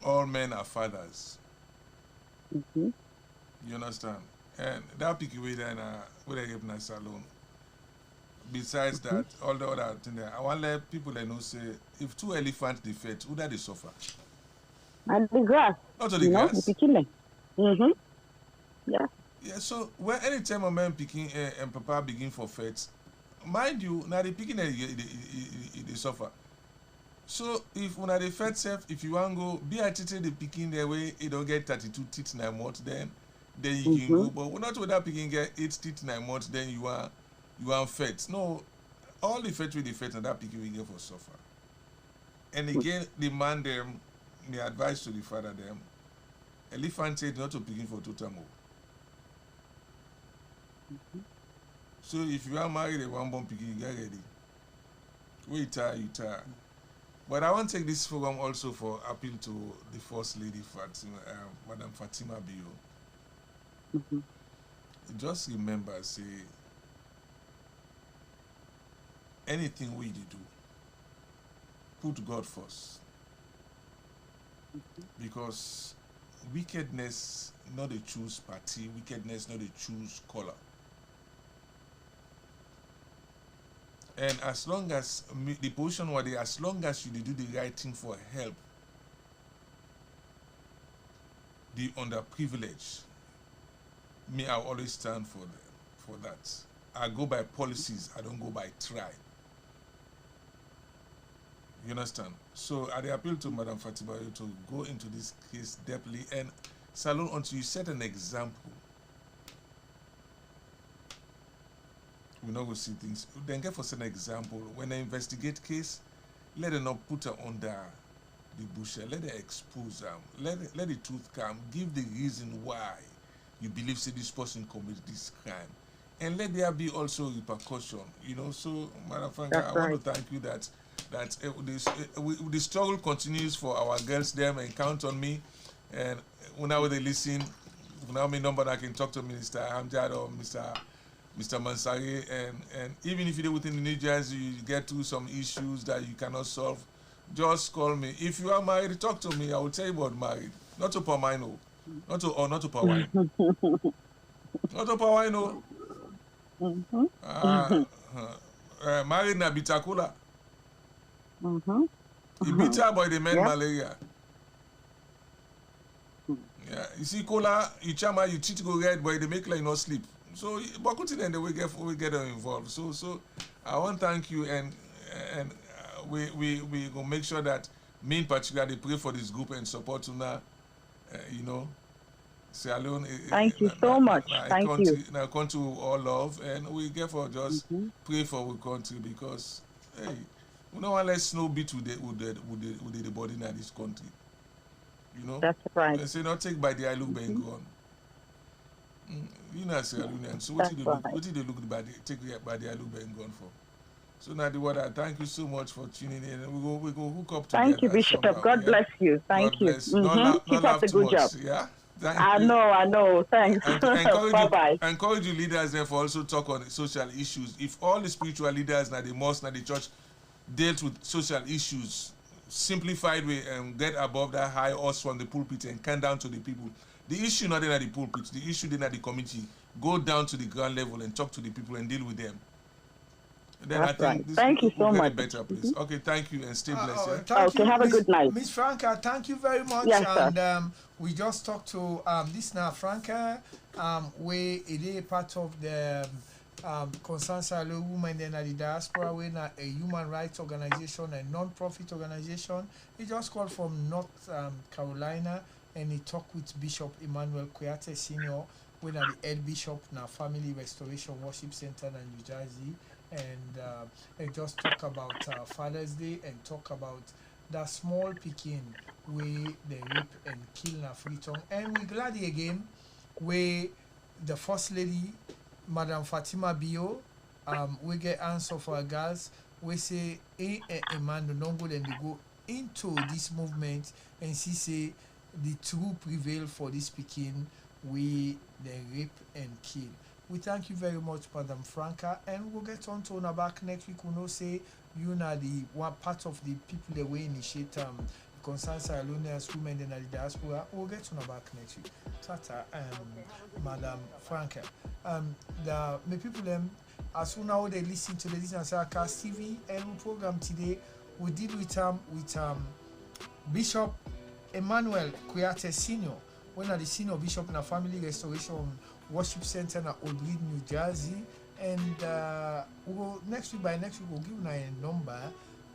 all men are fathers. You understand? And that pick away then where they give na salon. Besides that, all the other thing there, I want to let people that know say if 2 elephants they fight, who that they suffer?
And the grass.
Not to the grass.
The picking. Yeah.
Yeah, so when anytime a man picking and papa begin for fights, mind you, now they picking they suffer. So if when they fight self, if you want to go be at the picking their way, it don't get 32 teeth 9 months, then you can go. But not without picking get 8 teeth 9 months, then you are fed. No, all the fed with the fed and that picking we get for suffer. And again, the man them, the advice to the father them, elephant said not to picking for 2 times. So if you are married a one born picking, you get ready. We tire, you tire. But I want to take this program also for appeal to the First Lady Fatima, Madam Fatima Bio. Just remember, say, anything we do, put God first. Because wickedness not they choose party, wickedness not they choose color. And as long as the position where they, as long as you do the right thing for help the underprivileged, me I always stand for that. I go by policies, I don't go by tribe. You understand? So I appeal to Madam Fatima to go into this case deeply and Salon until you set an example. We not go see things. Then get for an example. When they investigate case, let them not put her under the bush. Let them expose them. Let the truth come. Give the reason why you believe say this person committed this crime, and let there be also repercussion. You know. So, Madam Franca, I want to thank you that the struggle continues for our girls. Them and count on me. And whenever they listen, whenever my number I can talk to Minister Amjad or Mr. Mansari, and even if you're within the New Jersey, you get to some issues that you cannot solve, just call me. If you are married, talk to me. I will tell you about married. Not to Pamino. Not to Pawine. Not to Pawine. Married na Bitakula. Ibita by the men malaria. Yeah, you see, cola, you chama, you cheat go red, but they make like not sleep. So, but continue and we get them involved. So I want to thank you, and we gonna make sure that me in particular they pray for this group and support Una. You know, Sierra Leone.
Thank you so much. Thank you.
Now, country all love, and we get for just pray for our country because hey, we don't want to let snow beat with the body in this country. You know,
that's right.
They say not take by the eye look by gone. You know, Sierra Leone. So what did they look by the take by the eye look by gone for? So now the word I thank you so much for tuning in, and we go hook up together.
Thank you, Bishop.
Somehow,
God bless you. Thank you. Keep up the good job.
Yeah.
I know. Thanks. Bye bye.
Encourage the leaders then for also talk on social issues. If all the spiritual leaders now the mosque now the church dealt with social issues simplified way and get above that high us from the pulpit and come down to the people. The issue not in at the pulpit, the issue then at the committee. Go down to the ground level and talk to the people and deal with them. Then
that's
I think
right.
this
Thank you so much.
A better place. Okay, thank you and stay blessed.
Okay, have a good night.
Miss Franca, thank you very much.
Yes,
and we just talked to this now Franca, where it is part of the Concerned Sierra Women in the diaspora, we're a human rights organization, a non-profit organization. He just called from North Carolina, and he talked with Bishop Emmanuel Kuyate Sr., we're the head bishop now Family Restoration Worship Center in New Jersey, and just talk about Father's Day and talk about that small Pekin where they rape and kill na Freetown. And we glad again where the First Lady, Madam Fatima Bio, we get answer for our girls. We say a man don't go, then they go into this movement and see say the truth prevail for this Pekin we they rape and kill. We thank you very much, Madam Franca, and we'll get on to back next week. We know say you know the one part of the people that we initiate concern Sierra Leoneans women in the diaspora. We'll get on back next week. Tata Madam Franca. The people them as soon as they listen to the This and Saracast TV and program today, we did with Bishop Emmanuel Kuyate Senior, one of the senior bishop in a family restoration worship center in Old Reed, New Jersey. And we'll next week we'll give you a number.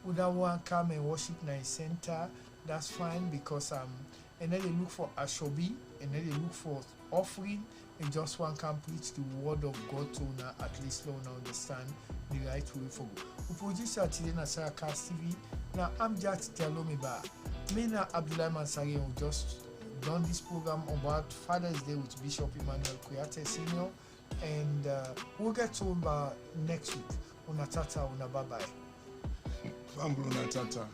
Would that one come and worship in a center? That's fine, because and then they look for Ashobi, and then they look for offering, and just one can preach the word of God to now at least now understand the right way for go. We produce today na Saracast TV. Now I'm just Jalomiba. Me na Abdullah Mansari who just done this program about Father's Day with Bishop Emmanuel Kuyate Senior, and we'll get to next week. Una tata, una bye bye.
Family una tata.